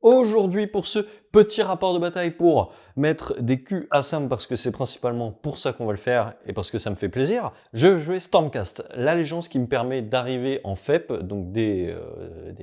Aujourd'hui, pour ce petit rapport de bataille pour mettre des culs à Sam, parce que c'est principalement pour ça qu'on va le faire et parce que ça me fait plaisir, je vais jouer Stormcast, l'allégeance qui me permet d'arriver en FEP, donc des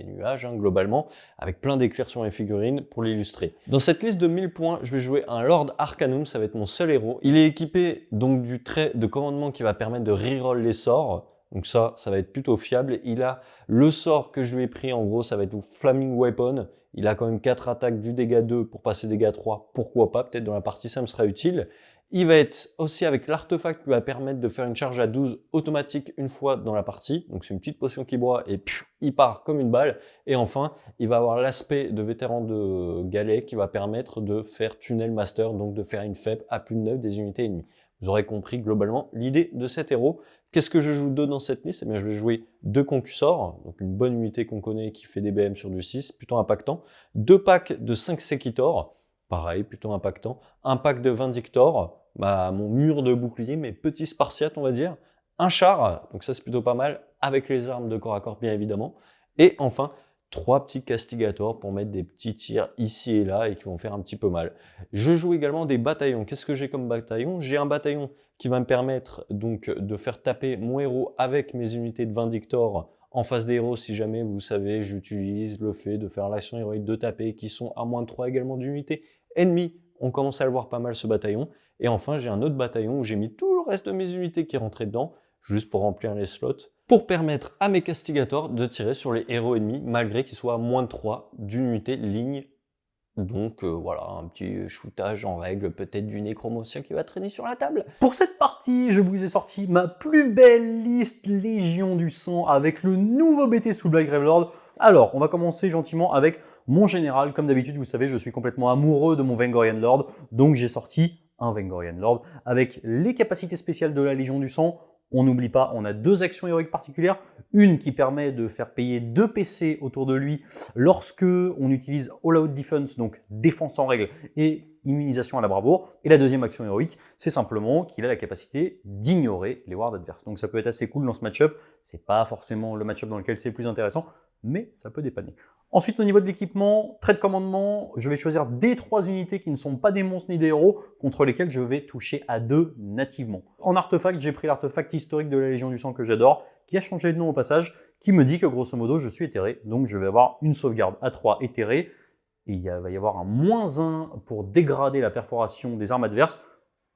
nuages globalement, avec plein d'éclairs sur mes figurines pour l'illustrer. Dans cette liste de 1000 points, je vais jouer un Lord Arcanum, ça va être mon seul héros. Il est équipé donc du trait de commandement qui va permettre de reroll les sorts. Donc ça va être plutôt fiable. Il a le sort que je lui ai pris, en gros, ça va être Flaming Weapon. Il a quand même 4 attaques, du dégât 2 pour passer dégât 3. Pourquoi pas, peut-être dans la partie ça me sera utile. Il va être aussi avec l'artefact qui va permettre de faire une charge à 12 automatique une fois dans la partie. Donc c'est une petite potion qui boit et il part comme une balle. Et enfin, il va avoir l'aspect de vétéran de galet qui va permettre de faire Tunnel Master, donc de faire une FEP à plus de 9 des unités ennemies. Vous aurez compris globalement l'idée de cet héros. Qu'est-ce que je joue dans cette liste? Eh bien, je vais jouer 2 Concussors, donc une bonne unité qu'on connaît qui fait des BM sur du 6, plutôt impactant. 2 packs de 5 Sekitor, pareil, plutôt impactant. Un pack de Vindictor, mon mur de bouclier, mes petits Spartiates, on va dire. Un char, donc ça c'est plutôt pas mal, avec les armes de corps à corps bien évidemment. Et enfin, 3 petits Castigators pour mettre des petits tirs ici et là et qui vont faire un petit peu mal. Je joue également des bataillons. Qu'est-ce que j'ai comme bataillon? J'ai un bataillon qui va me permettre donc de faire taper mon héros avec mes unités de Vindictor en face des héros. Si jamais vous savez, j'utilise le fait de faire l'action héroïque de taper qui sont à moins de 3 également d'unités ennemies. On commence à le voir pas mal ce bataillon. Et enfin, j'ai un autre bataillon où j'ai mis tout le reste de mes unités qui rentraient dedans, juste pour remplir les slots, pour permettre à mes Castigators de tirer sur les héros ennemis, malgré qu'ils soient à moins de 3 d'unité ligne. Donc voilà, un petit shootage en règle, peut-être du nécromancien qui va traîner sur la table. Pour cette partie, je vous ai sorti ma plus belle liste Légion du Sang avec le nouveau BT sous Black Gravelord. Alors, on va commencer gentiment avec mon général. Comme d'habitude, vous savez, je suis complètement amoureux de mon Vengorian Lord, donc j'ai sorti un Vengorian Lord avec les capacités spéciales de la Légion du Sang. On n'oublie pas, on a 2 actions héroïques particulières. Une qui permet de faire payer 2 PC autour de lui lorsque on utilise All Out Defense, donc défense en règle, et immunisation à la bravoure. Et la deuxième action héroïque, c'est simplement qu'il a la capacité d'ignorer les wards adverses. Donc ça peut être assez cool dans ce match-up. C'est pas forcément le match-up dans lequel c'est le plus intéressant, mais ça peut dépanner. Ensuite, au niveau de l'équipement, trait de commandement, je vais choisir des 3 unités qui ne sont pas des monstres ni des héros, contre lesquels je vais toucher à 2 nativement. En artefact, j'ai pris l'artefact historique de la Légion du Sang que j'adore, qui a changé de nom au passage, qui me dit que grosso modo, je suis éthéré, donc je vais avoir une sauvegarde à 3 éthéré, et il va y avoir un -1 pour dégrader la perforation des armes adverses,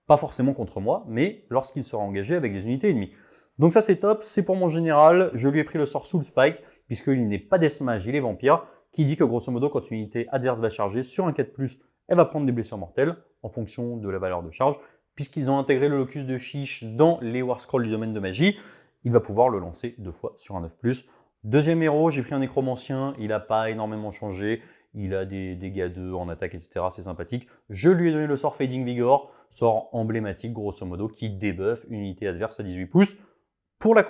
pas forcément contre moi, mais lorsqu'il sera engagé avec des unités ennemies. Donc ça c'est top, c'est pour mon général, je lui ai pris le sort Soul Spike, puisqu'il n'est pas Deathmage, il est vampire, qui dit que grosso modo quand une unité adverse va charger sur un 4+, elle va prendre des blessures mortelles, en fonction de la valeur de charge, puisqu'ils ont intégré le locus de Chiche dans les War Scrolls du domaine de magie, il va pouvoir le lancer 2 fois sur un 9+. Deuxième héros, j'ai pris un nécromancien, il n'a pas énormément changé, il a des dégâts 2 en attaque, etc. C'est sympathique. Je lui ai donné le sort Fading Vigor, sort emblématique grosso modo qui débuffe une unité adverse à 18 pouces. Pour les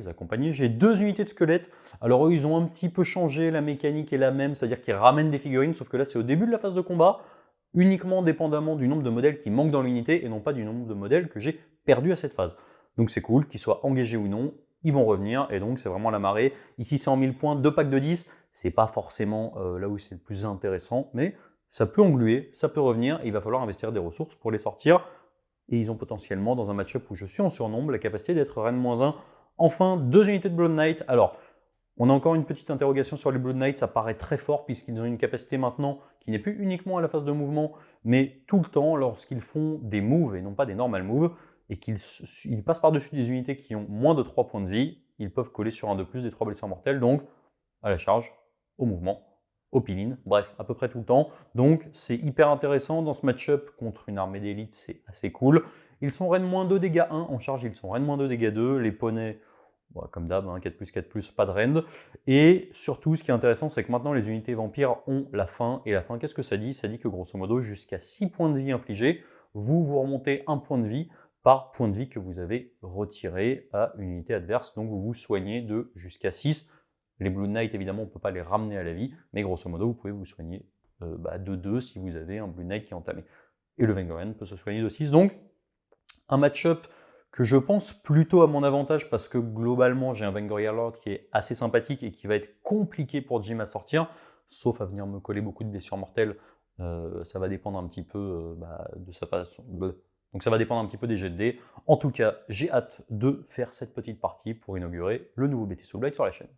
accompagner, j'ai 2 unités de squelettes. Alors eux, ils ont un petit peu changé, la mécanique est la même, c'est-à-dire qu'ils ramènent des figurines, sauf que là, c'est au début de la phase de combat, uniquement dépendamment du nombre de modèles qui manquent dans l'unité et non pas du nombre de modèles que j'ai perdu à cette phase. Donc c'est cool, qu'ils soient engagés ou non, ils vont revenir et donc c'est vraiment la marée. Ici, c'est en 1000 points, 2 packs de 10, c'est pas forcément là où c'est le plus intéressant, mais ça peut engluer, ça peut revenir, et il va falloir investir des ressources pour les sortir. Et ils ont potentiellement, dans un match-up où je suis en surnombre, la capacité d'être Rennes-1. Enfin, 2 unités de Blood Knight. Alors, on a encore une petite interrogation sur les Blood Knights, ça paraît très fort puisqu'ils ont une capacité maintenant qui n'est plus uniquement à la phase de mouvement, mais tout le temps lorsqu'ils font des moves et non pas des normal moves, et qu'ils passent par-dessus des unités qui ont moins de 3 points de vie, ils peuvent coller sur un de plus des 3 blessures mortelles, donc à la charge, au mouvement, au peel-in, bref, à peu près tout le temps. Donc c'est hyper intéressant dans ce match-up contre une armée d'élite, c'est assez cool. Ils sont Rennes-2 dégâts 1 en charge, ils sont Rennes-2 dégâts 2, les poneys, bon, comme d'hab, 4+, 4+, pas de rend. Et surtout, ce qui est intéressant, c'est que maintenant les unités vampires ont la faim. Et la faim, qu'est-ce que ça dit? Ça dit que grosso modo, jusqu'à 6 points de vie infligés, vous remontez 1 point de vie par point de vie que vous avez retiré à une unité adverse. Donc vous vous soignez de jusqu'à 6. Les Blue Knight, évidemment, on ne peut pas les ramener à la vie, mais grosso modo, vous pouvez vous soigner de 2 si vous avez un Blue Knight qui est entamé. Et le Vengorian peut se soigner de 6. Donc, un match-up que je pense plutôt à mon avantage parce que globalement, j'ai un Vengorian Lord qui est assez sympathique et qui va être compliqué pour Jim à sortir. sauf à venir me coller beaucoup de blessures mortelles. Ça va dépendre un petit peu de sa façon. Donc ça va dépendre un petit peu des jets de dés. En tout cas, j'ai hâte de faire cette petite partie pour inaugurer le nouveau BT Soul Blade sur la chaîne.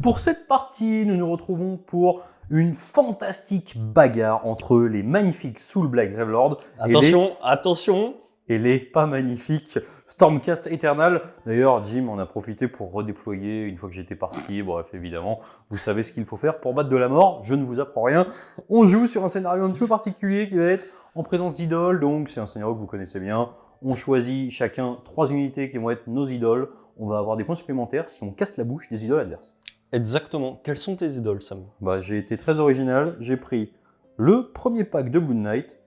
Pour cette partie, nous nous retrouvons pour une fantastique bagarre entre les magnifiques Soul Blade Gravelord Attention et les pas magnifiques Stormcast Eternal. D'ailleurs, Jim en a profité pour redéployer une fois que j'étais parti. Bref, évidemment, vous savez ce qu'il faut faire pour battre de la mort. Je ne vous apprends rien. On joue sur un scénario un petit peu particulier qui va être en présence d'idoles. Donc, c'est un scénario que vous connaissez bien. On choisit chacun 3 unités qui vont être nos idoles. On va avoir des points supplémentaires si on casse la bouche des idoles adverses. Exactement. Quelles sont tes idoles, Sam? J'ai été très original. J'ai pris le premier pack de Blood Knight,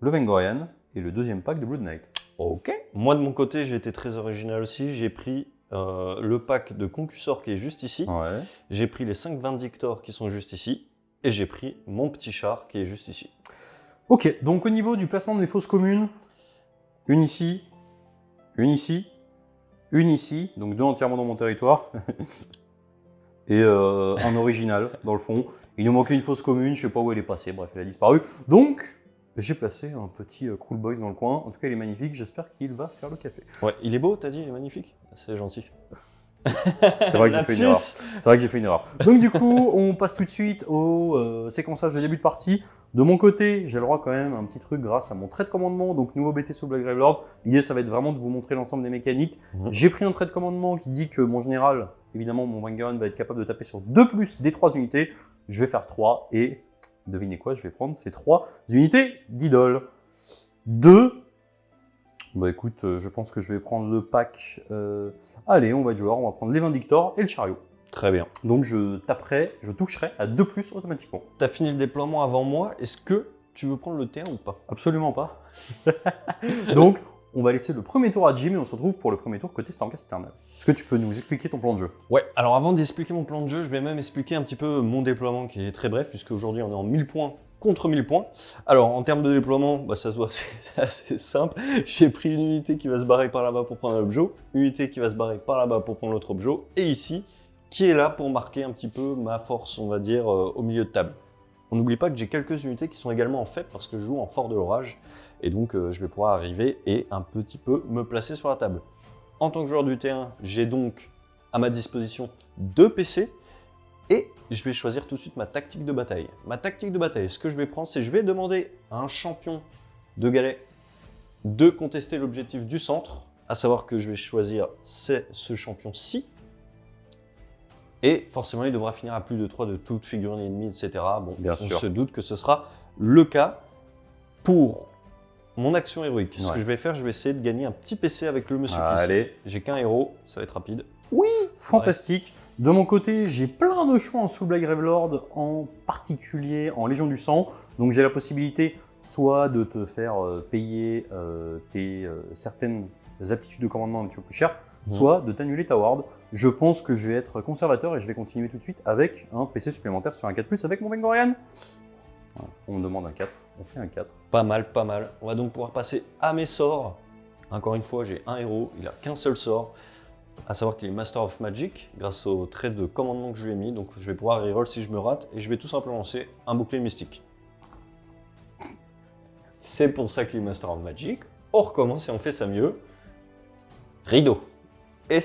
le Vengorian, et le deuxième pack de Blood Knight. Ok. Moi, de mon côté, j'ai été très original aussi. J'ai pris le pack de Concussor qui est juste ici. Ouais. J'ai pris les 5 Vindictors qui sont juste ici. Et j'ai pris mon petit char qui est juste ici. Ok, donc au niveau du placement des fosses communes, une ici, une ici, une ici, donc 2 entièrement dans mon territoire. Et un original dans le fond. Il nous manquait une fosse commune, je sais pas où elle est passée, bref, elle a disparu. Donc, j'ai placé un petit Cruel Boys dans le coin. En tout cas, il est magnifique, j'espère qu'il va faire le café. Ouais, il est beau, t'as dit, il est magnifique. C'est gentil. C'est vrai que j'ai fait une erreur. C'est vrai que j'ai fait une erreur. Donc du coup, on passe tout de suite au séquençage de début de partie. De mon côté, j'ai le droit quand même à un petit truc grâce à mon trait de commandement, donc nouveau BT Soul Blade Gravelord. L'idée, ça va être vraiment de vous montrer l'ensemble des mécaniques. J'ai pris un trait de commandement qui dit que mon général, évidemment, mon Vengorian va être capable de taper sur 2+ des 3 unités. Je vais faire 3 et devinez quoi, je vais prendre ces 3 unités d'idole. 2. Écoute, je pense que je vais prendre le pack. Allez, on va être joueur, on va prendre les Vindictors et le chariot. Très bien. Donc je taperai, je toucherai à 2+ automatiquement. T'as fini le déploiement avant moi, est-ce que tu veux prendre le T1 ou pas? Absolument pas. Donc on va laisser le premier tour à Jim et on se retrouve pour le premier tour côté Stormcast Eternal. Est-ce que tu peux nous expliquer ton plan de jeu? Ouais, alors avant d'expliquer mon plan de jeu, je vais même expliquer un petit peu mon déploiement qui est très bref, puisque aujourd'hui on est en 1000 points contre 1000 points. Alors en termes de déploiement, ça se voit, c'est assez simple. J'ai pris une unité qui va se barrer par là-bas pour prendre un objet, une unité qui va se barrer par là-bas pour prendre l'autre objet, et ici, qui est là pour marquer un petit peu ma force, on va dire, au milieu de table. On n'oublie pas que j'ai quelques unités qui sont également en faible parce que je joue en fort de l'orage, et donc je vais pouvoir arriver et un petit peu me placer sur la table. En tant que joueur du T1, j'ai donc à ma disposition 2 PC, et je vais choisir tout de suite ma tactique de bataille. Ma tactique de bataille, ce que je vais prendre, c'est je vais demander à un champion de galet de contester l'objectif du centre, à savoir que je vais choisir ce champion-ci. Et forcément, il devra finir à plus de 3 de toute figurine ennemie, etc. Bon, Bien on sûr. se doute que ce sera le cas pour mon action héroïque. Ce que je vais faire, je vais essayer de gagner un petit PC avec le monsieur qui Allez. J'ai qu'un héros, ça va être rapide. Oui, fantastique. De mon côté, j'ai plein de choix en Soul Blade Gravelord, en particulier en Légion du Sang. Donc j'ai la possibilité soit de te faire payer tes certaines aptitudes de commandement un petit peu plus chères, soit de t'annuler ta ward. Je pense que je vais être conservateur et je vais continuer tout de suite avec un PC supplémentaire sur un 4+, avec mon Vengorian. Voilà. On me demande un 4, on fait un 4. Pas mal, pas mal. On va donc pouvoir passer à mes sorts. Encore une fois, j'ai un héros, il a qu'un seul sort. À savoir qu'il est Master of Magic, grâce au trait de commandement que je lui ai mis. Donc je vais pouvoir reroll si je me rate, et je vais tout simplement lancer un bouclier mystique. C'est pour ça qu'il est Master of Magic. On recommence et on fait ça mieux. Rideau. Et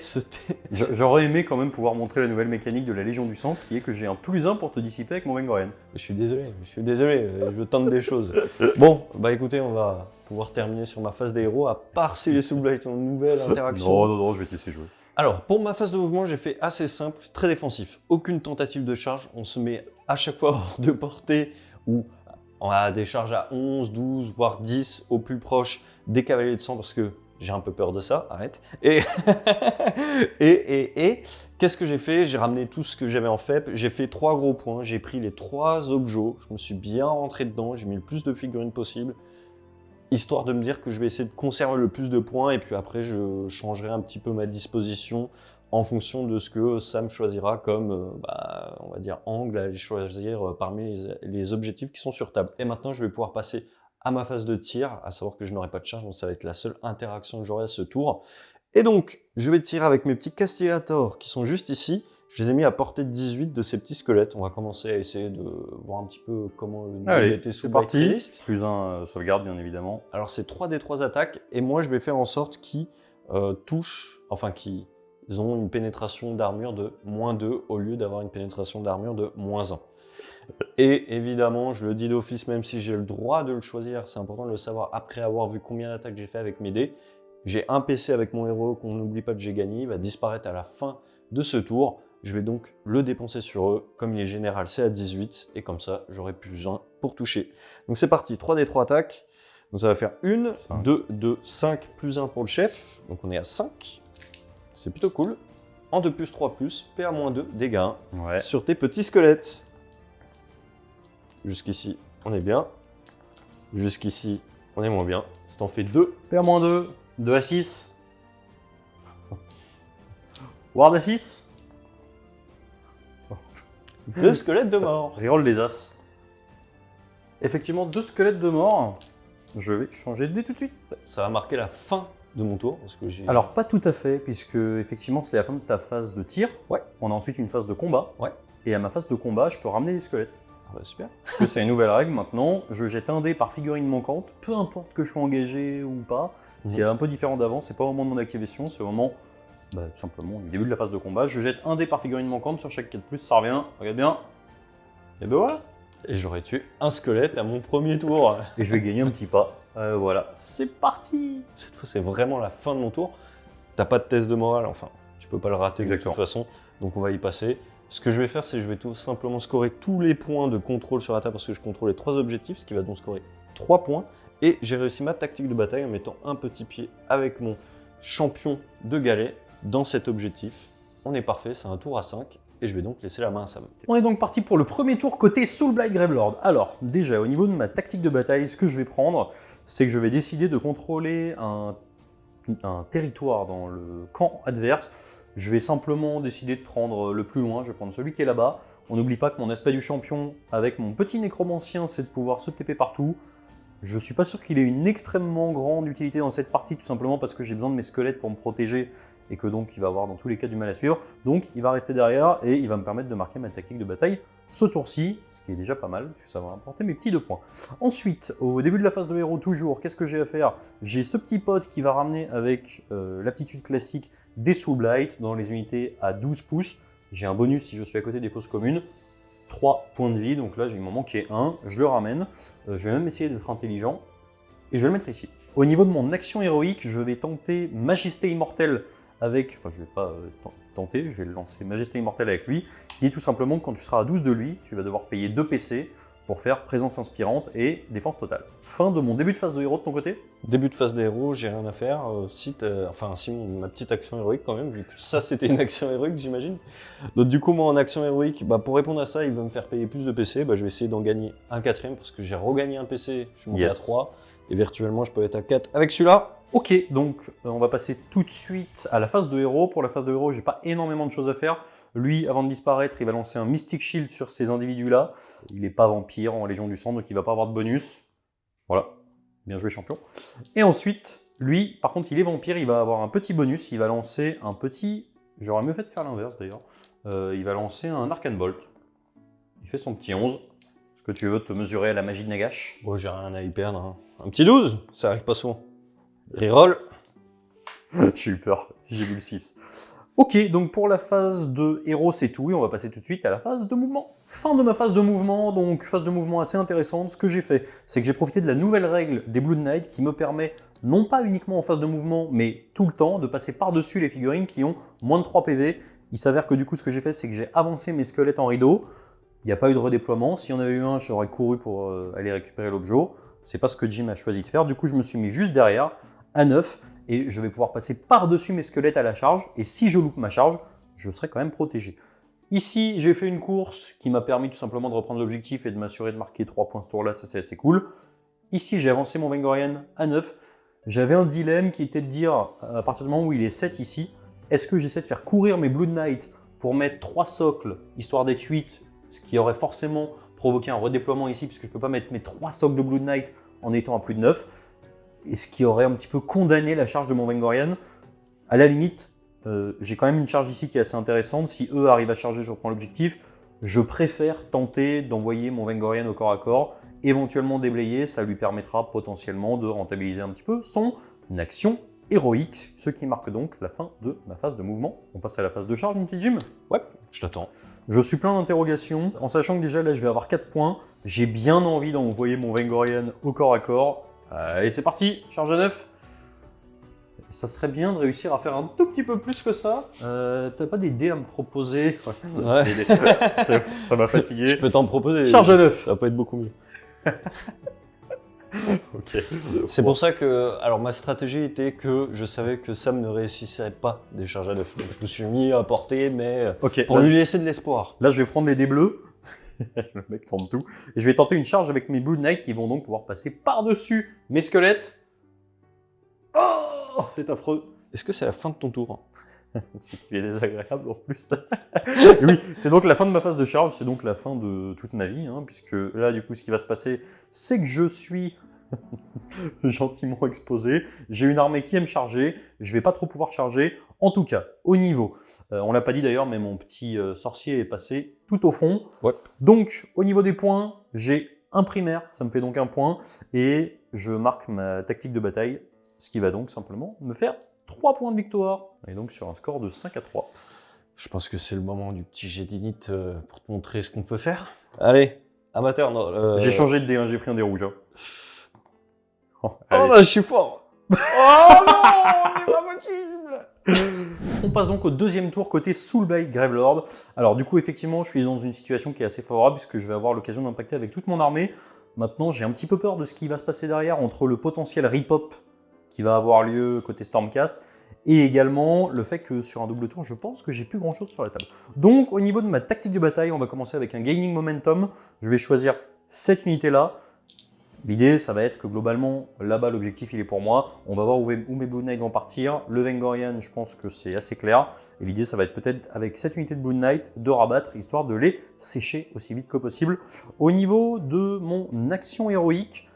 J'aurais aimé quand même pouvoir montrer la nouvelle mécanique de la Légion du Sang, qui est que j'ai un +1 pour te dissiper avec mon Vengorian. Je suis désolé, je tente des choses. Bon, écoutez, on va pouvoir terminer sur ma phase des héros, à part si les Soul Blade ont une nouvelle interaction. Non, je vais te laisser jouer. Alors, pour ma phase de mouvement, j'ai fait assez simple, très défensif. Aucune tentative de charge, on se met à chaque fois hors de portée, ou on a des charges à 11, 12, voire 10 au plus proche des cavaliers de sang, parce que j'ai un peu peur de ça, arrête. Et qu'est-ce que j'ai fait? J'ai ramené tout ce que j'avais en FEP, j'ai fait 3 gros points, j'ai pris les 3 objets, je me suis bien rentré dedans, j'ai mis le plus de figurines possible, histoire de me dire que je vais essayer de conserver le plus de points, et puis après je changerai un petit peu ma disposition en fonction de ce que Sam choisira comme, on va dire, angle à aller choisir parmi les objectifs qui sont sur table. Et maintenant, je vais pouvoir passer à ma phase de tir, à savoir que je n'aurai pas de charge, donc ça va être la seule interaction que j'aurai à ce tour. Et donc, je vais tirer avec mes petits castigators qui sont juste ici. Je les ai mis à portée de 18 de ces petits squelettes. On va commencer à essayer de voir un petit peu comment le Allez, BT c'est Soulblight parti. résiste. Plus un sauvegarde, bien évidemment. Alors, c'est 3 des 3 attaques, et moi, je vais faire en sorte qu'ils touchent, enfin, qu'ils ont une pénétration d'armure de -2 au lieu d'avoir une pénétration d'armure de -1. Et évidemment, je le dis d'office, même si j'ai le droit de le choisir, c'est important de le savoir après avoir vu combien d'attaques j'ai fait avec mes dés. J'ai un PC avec mon héros qu'on n'oublie pas que j'ai gagné, il va disparaître à la fin de ce tour. Je vais donc le dépenser sur eux, comme il est général c'est à 18, et comme ça j'aurai plus 1 pour toucher. Donc c'est parti, 3 des 3 attaques. Donc ça va faire 1, 2, 2, 5, plus 1 pour le chef. Donc on est à 5, c'est plutôt cool. En 2 plus 3 plus, PA-2, dégâts 1 Ouais. sur tes petits squelettes. Jusqu'ici, on est bien. Jusqu'ici, on est moins bien. Ça t'en fait 2. PA-2, 2 à 6. Ward à 6. 2 squelettes de Ça mort. reroll les as. Effectivement, 2 squelettes de mort. Je vais changer de dé tout de suite. Ça va marquer la fin de mon tour. Parce que j'ai... Alors, pas tout à fait, puisque effectivement, c'est la fin de ta phase de tir. Ouais. On a ensuite une phase de combat. Ouais. Et à ma phase de combat, je peux ramener des squelettes. Ah bah super. Parce que c'est une nouvelle règle maintenant. Je jette un dé par figurine manquante, peu importe que je sois engagé ou pas. C'est un peu différent d'avant, c'est pas au moment de mon activation, c'est au moment, tout simplement, du début de la phase de combat. Je jette un dé par figurine manquante sur chaque 4+, ça revient, regarde bien. Et ben voilà. Et j'aurais tué un squelette à mon premier tour. Et je vais gagner un petit pas. Voilà, c'est parti. Cette fois, c'est vraiment la fin de mon tour. T'as pas de test de morale, enfin, tu peux pas le rater Exactement. de toute façon. Donc on va y passer. Ce que je vais faire, c'est que je vais tout simplement scorer tous les points de contrôle sur la table parce que je contrôle les 3 objectifs, ce qui va donc scorer 3 points. Et j'ai réussi ma tactique de bataille en mettant un petit pied avec mon champion de galet dans cet objectif. On est parfait, c'est un tour à 5 et je vais donc laisser la main à Sam. On est donc parti pour le premier tour côté Soulblight Gravelord. Alors, déjà, au niveau de ma tactique de bataille, ce que je vais prendre, c'est que je vais décider de contrôler un territoire dans le camp adverse. Je vais simplement décider de prendre le plus loin, je vais prendre celui qui est là-bas. On n'oublie pas que mon aspect du champion, avec mon petit nécromancien, c'est de pouvoir se TP partout. Je suis pas sûr qu'il ait une extrêmement grande utilité dans cette partie, tout simplement parce que j'ai besoin de mes squelettes pour me protéger et que donc il va avoir dans tous les cas du mal à suivre. Donc il va rester derrière et il va me permettre de marquer ma tactique de bataille ce tour-ci, ce qui est déjà pas mal, parce que ça va apporter mes petits 2 points. Ensuite, au début de la phase de héros toujours, qu'est-ce que j'ai à faire? J'ai ce petit pote qui va ramener avec l'aptitude classique des Soulblight dans les unités à 12 pouces. J'ai un bonus si je suis à côté des fosses communes. 3 points de vie, donc là il m'en manquait 1, je le ramène. Je vais même essayer d'être intelligent et je vais le mettre ici. Au niveau de mon action héroïque, je vais tenter Majesté Immortelle avec, enfin je vais pas tenter, je vais le lancer Majesté Immortelle avec lui, qui est tout simplement que quand tu seras à 12 de lui, tu vas devoir payer 2 PC pour faire présence inspirante et défense totale. Fin de mon début de phase de héros de ton côté? Début de phase des héros, j'ai rien à faire. Si ma petite action héroïque quand même, vu que ça c'était une action héroïque j'imagine. Donc du coup moi en action héroïque, pour répondre à ça, il va me faire payer plus de PC, je vais essayer d'en gagner un 4ème parce que j'ai regagné un PC, je suis monté à 3 et virtuellement je peux être à 4 avec celui-là. Ok, donc on va passer tout de suite à la phase de héros. Pour la phase de héros, j'ai pas énormément de choses à faire. Lui, avant de disparaître, il va lancer un Mystic Shield sur ces individus-là. Il n'est pas vampire en Légion du Sang, donc il va pas avoir de bonus. Voilà, bien joué champion. Et ensuite, lui, par contre, il est vampire, il va avoir un petit bonus. Il va lancer un petit... J'aurais mieux fait de faire l'inverse d'ailleurs. Il va lancer un Arcane Bolt. Il fait son petit 11. Est-ce que tu veux te mesurer à la magie de Nagash? Bon, j'ai rien à y perdre. Hein. Un petit 12, ça arrive pas souvent. Reroll. J'ai eu peur, j'ai vu le 6. Ok, donc pour la phase de héros, c'est tout, et on va passer tout de suite à la phase de mouvement. Fin de ma phase de mouvement, donc phase de mouvement assez intéressante. Ce que j'ai fait, c'est que j'ai profité de la nouvelle règle des Blood Knight qui me permet, non pas uniquement en phase de mouvement, mais tout le temps, de passer par-dessus les figurines qui ont moins de 3 PV. Il s'avère que du coup, ce que j'ai fait, c'est que j'ai avancé mes squelettes en rideau. Il n'y a pas eu de redéploiement. Si on avait eu un, j'aurais couru pour aller récupérer l'objet. C'est pas ce que Jim a choisi de faire. Du coup, je me suis mis juste derrière, à 9. Et je vais pouvoir passer par-dessus mes squelettes à la charge, et si je loupe ma charge, je serai quand même protégé. Ici, j'ai fait une course qui m'a permis tout simplement de reprendre l'objectif et de m'assurer de marquer 3 points ce tour-là, ça c'est assez cool. Ici, j'ai avancé mon Vengorian à 9. J'avais un dilemme qui était de dire, à partir du moment où il est 7 ici, est-ce que j'essaie de faire courir mes Blood Knight pour mettre 3 socles, histoire d'être 8, ce qui aurait forcément provoqué un redéploiement ici, puisque je ne peux pas mettre mes 3 socles de Blood Knight en étant à plus de 9, et ce qui aurait un petit peu condamné la charge de mon Vengorian. À la limite, j'ai quand même une charge ici qui est assez intéressante. Si eux arrivent à charger, je reprends l'objectif. Je préfère tenter d'envoyer mon Vengorian au corps à corps, éventuellement déblayer, ça lui permettra potentiellement de rentabiliser un petit peu son action héroïque, ce qui marque donc la fin de ma phase de mouvement. On passe à la phase de charge, mon petit Jim. Ouais, je t'attends. Je suis plein d'interrogations, en sachant que déjà là je vais avoir 4 points. J'ai bien envie d'envoyer mon Vengorian au corps à corps. Allez, c'est parti, charge à 9. Ça serait bien de réussir à faire un tout petit peu plus que ça. T'as pas des dés à me proposer? Ouais. Des dés. Ça m'a fatigué. Je peux t'en proposer. Charge à 9. Ça va pas être beaucoup mieux. Ok. C'est pour ça que, alors ma stratégie était que je savais que Sam ne réussirait pas des charges à 9. Donc je me suis mis à porter, mais Ok, pour là, lui laisser de l'espoir. là, je vais prendre les dés bleus. Le mec tourne tout. Et je vais tenter une charge avec mes Blue Knight qui vont donc pouvoir passer par-dessus mes squelettes. Oh, c'est affreux. Est-ce que c'est la fin de ton tour? C'est qu'il est désagréable en plus. Oui, c'est donc la fin de ma phase de charge, c'est donc la fin de toute ma vie, hein, puisque là, du coup, ce qui va se passer, c'est que je suis gentiment exposé. J'ai une armée qui aime charger, je vais pas trop pouvoir charger. En tout cas, au niveau, on l'a pas dit d'ailleurs, mais mon petit sorcier est passé tout au fond. Ouais. Donc, au niveau des points, j'ai un primaire, ça me fait donc un point, et je marque ma tactique de bataille, ce qui va donc simplement me faire 3 points de victoire, et donc sur un score de 5-3. Je pense que c'est le moment du petit jet d'init pour te montrer ce qu'on peut faire. Allez, amateur, non. J'ai changé de dé, hein, j'ai pris un dé rouge. Hein. Oh, Oh allez. là, je suis fort. Oh non, c'est pas possible. On passe donc au deuxième tour côté Soulblight Gravelord. Alors du coup, effectivement, je suis dans une situation qui est assez favorable puisque je vais avoir l'occasion d'impacter avec toute mon armée. Maintenant, j'ai un petit peu peur de ce qui va se passer derrière entre le potentiel rip-hop qui va avoir lieu côté Stormcast et également le fait que sur un double tour, je pense que j'ai plus grand chose sur la table. Donc au niveau de ma tactique de bataille, on va commencer avec un Gaining Momentum. Je vais choisir cette unité-là. L'idée, ça va être que globalement, là-bas, l'objectif, il est pour moi. On va voir où mes Blue Knight vont partir. Le Vengorian, je pense que c'est assez clair. Et l'idée, ça va être peut-être, avec cette unité de Blue Knight, de rabattre, histoire de les sécher aussi vite que possible. Au niveau de mon action héroïque,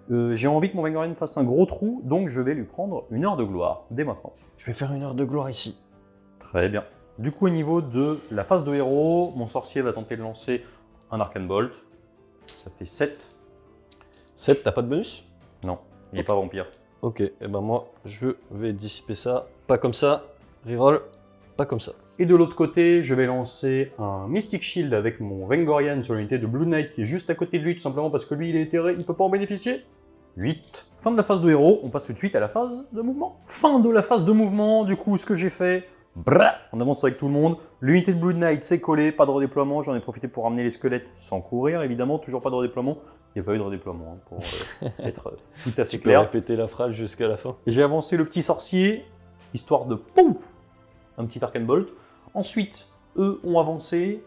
j'ai envie que mon Vengorian fasse un gros trou, donc je vais lui prendre une heure de gloire, dès maintenant. Je vais faire une heure de gloire ici. Très bien. Du coup, au niveau de la phase de héros, mon sorcier va tenter de lancer un Arcane Bolt. Ça fait 7. 7, t'as pas de bonus? Non, il n'est pas vampire. Ok, et ben moi, je vais dissiper ça. Pas comme ça. Reroll. Pas comme ça. Et de l'autre côté, je vais lancer un Mystic Shield avec mon Vengorian sur l'unité de Blue Knight qui est juste à côté de lui, tout simplement parce que lui, il est éthéré, il peut pas en bénéficier. 8. Fin de la phase de héros, on passe tout de suite à la phase de mouvement. Fin de la phase de mouvement, du coup, ce que j'ai fait, on avance avec tout le monde. L'unité de Blue Knight s'est collée, pas de redéploiement, j'en ai profité pour ramener les squelettes sans courir, évidemment, toujours pas de redéploiement. Il n'y a pas eu de redéploiement, hein, pour être tout à fait Tu peux clair. répéter la phrase jusqu'à la fin. J'ai avancé le petit sorcier, histoire de pouf, un petit Arcane Bolt. Ensuite, eux ont avancé.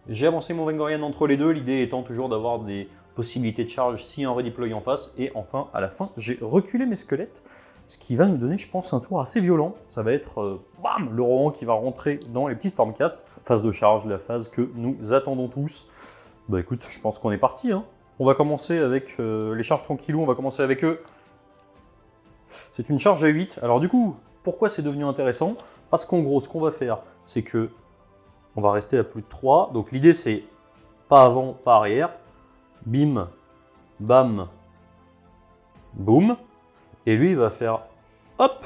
J'ai avancé mon Vengorian entre les deux, l'idée étant toujours d'avoir des possibilités de charge si un redeploy en face. Et enfin, à la fin, j'ai reculé mes squelettes, ce qui va nous donner, je pense, un tour assez violent. Ça va être bam, le Rohan qui va rentrer dans les petits Stormcast. Phase de charge, la phase que nous attendons tous. Bah écoute, je pense qu'on est parti, hein. On va commencer avec les charges tranquillou, on va commencer avec eux. C'est une charge à 8. Alors du coup, pourquoi c'est devenu intéressant? Parce qu'en gros, ce qu'on va faire, c'est que on va rester à plus de 3. Donc l'idée, c'est pas avant, pas arrière. Bim, bam, boum. Et lui, il va faire hop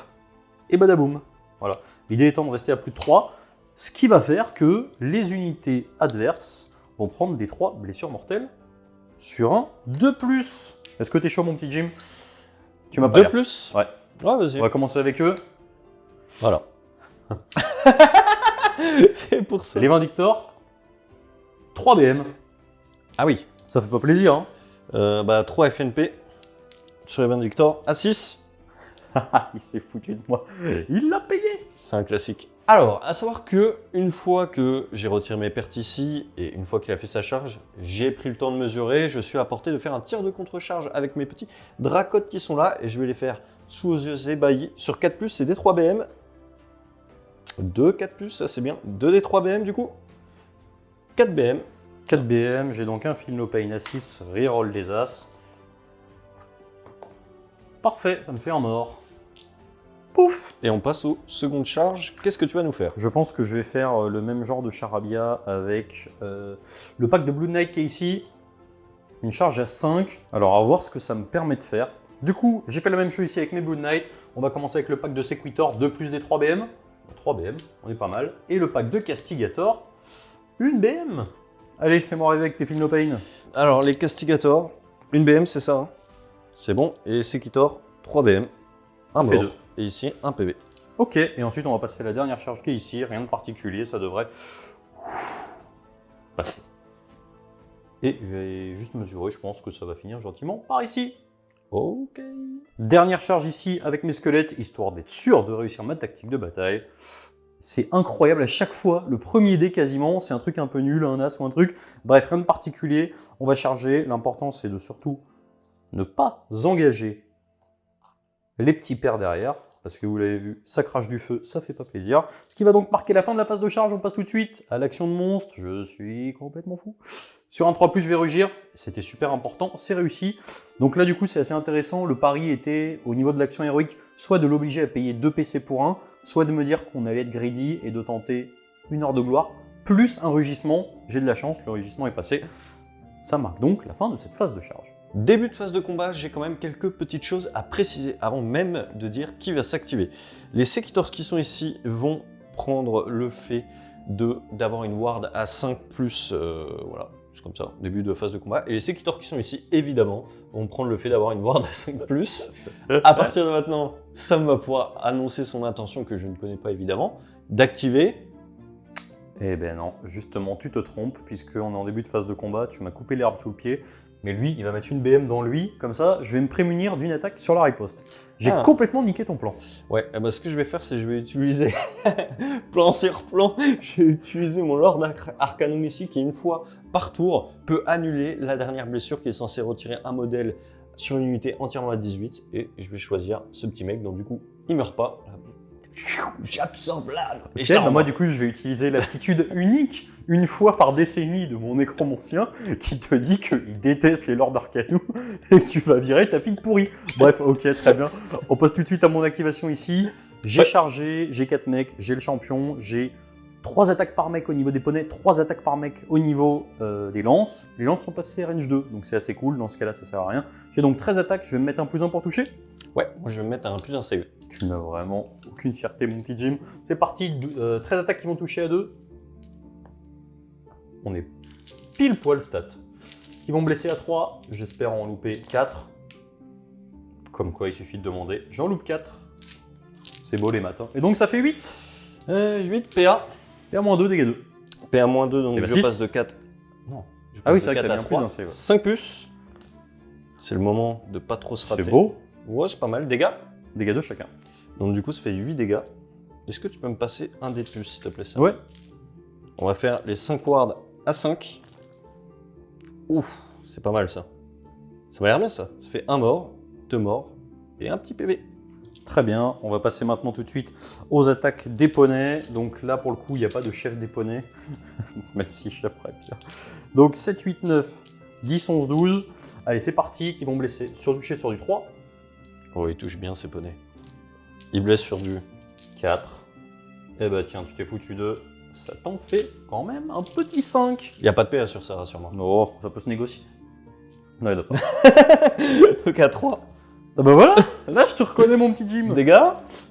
et badaboum. Voilà. L'idée étant de rester à plus de 3. Ce qui va faire que les unités adverses vont prendre des 3 blessures mortelles sur un de plus. Est-ce que t'es chaud, mon petit Jim? Tu m'as pas De l'air. plus? Ouais. Ouais, vas-y. On va commencer avec eux. Voilà. C'est pour ça. Les Vindictors. 3 BM. Ah oui. Ça fait pas plaisir, hein? Bah 3 FNP sur les Vindictors à 6. Il s'est foutu de moi. Il l'a payé. C'est un classique. Alors, à savoir que une fois que j'ai retiré mes pertes ici et une fois qu'il a fait sa charge, j'ai pris le temps de mesurer, je suis à portée de faire un tir de contre-charge avec mes petits dracotes qui sont là et je vais les faire sous aux yeux ébahis. Sur 4+, c'est des 3 BM. 2 4+, ça c'est bien. 2 des 3 BM du coup. 4 BM. 4 BM, j'ai donc un Feel No Pain à 6, reroll des As. Parfait, ça me fait un mort. Pouf. Et on passe aux secondes charges. Qu'est-ce que tu vas nous faire? Je pense que je vais faire le même genre de charabia avec le pack de Blue Knight qui est ici. Une charge à 5. Alors, à voir ce que ça me permet de faire. Du coup, j'ai fait la même chose ici avec mes Blue Knight. On va commencer avec le pack de Sequitor, 2 plus des 3 BM. 3 BM, on est pas mal. Et le pack de Castigator, une BM. Allez, fais-moi rêver avec tes Feel No Pain. Alors, les Castigator, une BM, c'est ça, hein? C'est bon. Et les Sequitor, 3 BM. Un fait mort. deux. Et ici, un PV. Ok, et ensuite on va passer à la dernière charge qui est ici. Rien de particulier, ça devrait passer. Et je vais juste mesurer, je pense que ça va finir gentiment par ici. Ok. Dernière charge ici avec mes squelettes, histoire d'être sûr de réussir ma tactique de bataille. C'est incroyable, à chaque fois, le premier dé quasiment, c'est un truc un peu nul, un as ou un truc. Bref, rien de particulier, on va charger. L'important c'est de surtout ne pas engager les petits pairs derrière. Parce que vous l'avez vu, ça crache du feu, ça fait pas plaisir. Ce qui va donc marquer la fin de la phase de charge, on passe tout de suite à l'action de monstre. Je suis complètement fou. Sur un 3+, je vais rugir, c'était super important, c'est réussi. Donc là du coup c'est assez intéressant, le pari était au niveau de l'action héroïque, soit de l'obliger à payer 2 PC pour 1, soit de me dire qu'on allait être greedy et de tenter une heure de gloire, plus un rugissement. J'ai de la chance, le rugissement est passé. Ça marque donc la fin de cette phase de charge. Début de phase de combat, j'ai quand même quelques petites choses à préciser avant même de dire qui va s'activer. Les Sequitors qui sont ici vont prendre le fait d'avoir une ward à 5+, voilà, juste comme ça, début de phase de combat. Et les Sequitors qui sont ici, évidemment, vont prendre le fait d'avoir une ward à 5+. À partir de maintenant, Sam va pouvoir annoncer son intention, que je ne connais pas évidemment, d'activer. Eh ben non, justement, tu te trompes, puisqu'on est en début de phase de combat, tu m'as coupé l'herbe sous le pied, mais lui, il va mettre une BM dans lui, comme ça, je vais me prémunir d'une attaque sur la riposte. J'ai complètement niqué ton plan. Ouais, bah ce que je vais faire, c'est que je vais utiliser plan sur plan, je vais utiliser mon Lord Arcanum ici, qui une fois par tour peut annuler la dernière blessure, qui est censée retirer un modèle sur une unité entièrement à 18, et je vais choisir ce petit mec, donc du coup, il meurt pas. J'absorbe là. Et moi du coup je vais utiliser l'aptitude unique une fois par décennie de mon nécromancien qui te dit qu'il déteste les Lords Arcanum et que tu vas virer ta fille pourrie. Bref, ok, très bien. On passe tout de suite à mon activation ici. J'ai chargé, j'ai 4 mecs, j'ai le champion, j'ai 3 attaques par mec au niveau des poneys, 3 attaques par mec au niveau des lances. Les lances sont passées range 2, donc c'est assez cool. Dans ce cas-là, ça sert à rien. J'ai donc 13 attaques, je vais me mettre un +1 pour toucher. Ouais, moi je vais me mettre un +1 CE. Tu n'as vraiment aucune fierté, mon petit Jim. C'est parti, 13 attaques qui vont toucher à 2. On est pile poil stat. Qui vont blesser à 3, j'espère en louper 4. Comme quoi, il suffit de demander. J'en loupe 4. C'est beau les matins. Et donc ça fait 8. 8 PA. PA-2, dégâts 2. PA-2, donc C'est la je 6. passe de 4. Non. Je passe Ah oui, de c'est vrai que 4 t'as à bien 3. plus d'un, c'est vrai. 5+. C'est le moment de pas trop se rater. C'est beau. Ouais, c'est pas mal. Dégâts. Dégâts 2 chacun. Donc du coup, ça fait 8 dégâts. Est-ce que tu peux me passer un dé de plus, s'il te plaît, Sam? Ouais. On va faire les 5 wards à 5. Ouf, c'est pas mal ça. Ça m'a l'air bien ça. Ça fait un mort, 2 morts et un petit PV. Très bien, on va passer maintenant tout de suite aux attaques des poneys. Donc là, pour le coup, il n'y a pas de chef des poneys, même si j'aimerais bien. Donc 7, 8, 9, 10, 11, 12. Allez, c'est parti, qui vont blesser. Toucher sur du 3. Oh, il touche bien ces poneys. Il blesse sur du 4. Eh bah tiens, tu t'es foutu de... Ça t'en fait quand même un petit 5. Il n'y a pas de PA sur ça, rassure-moi. Oh, ça peut se négocier. Non, il n'y en a pas. Donc à 3. Ah bah voilà, là je te reconnais mon petit Jim. Dégâts.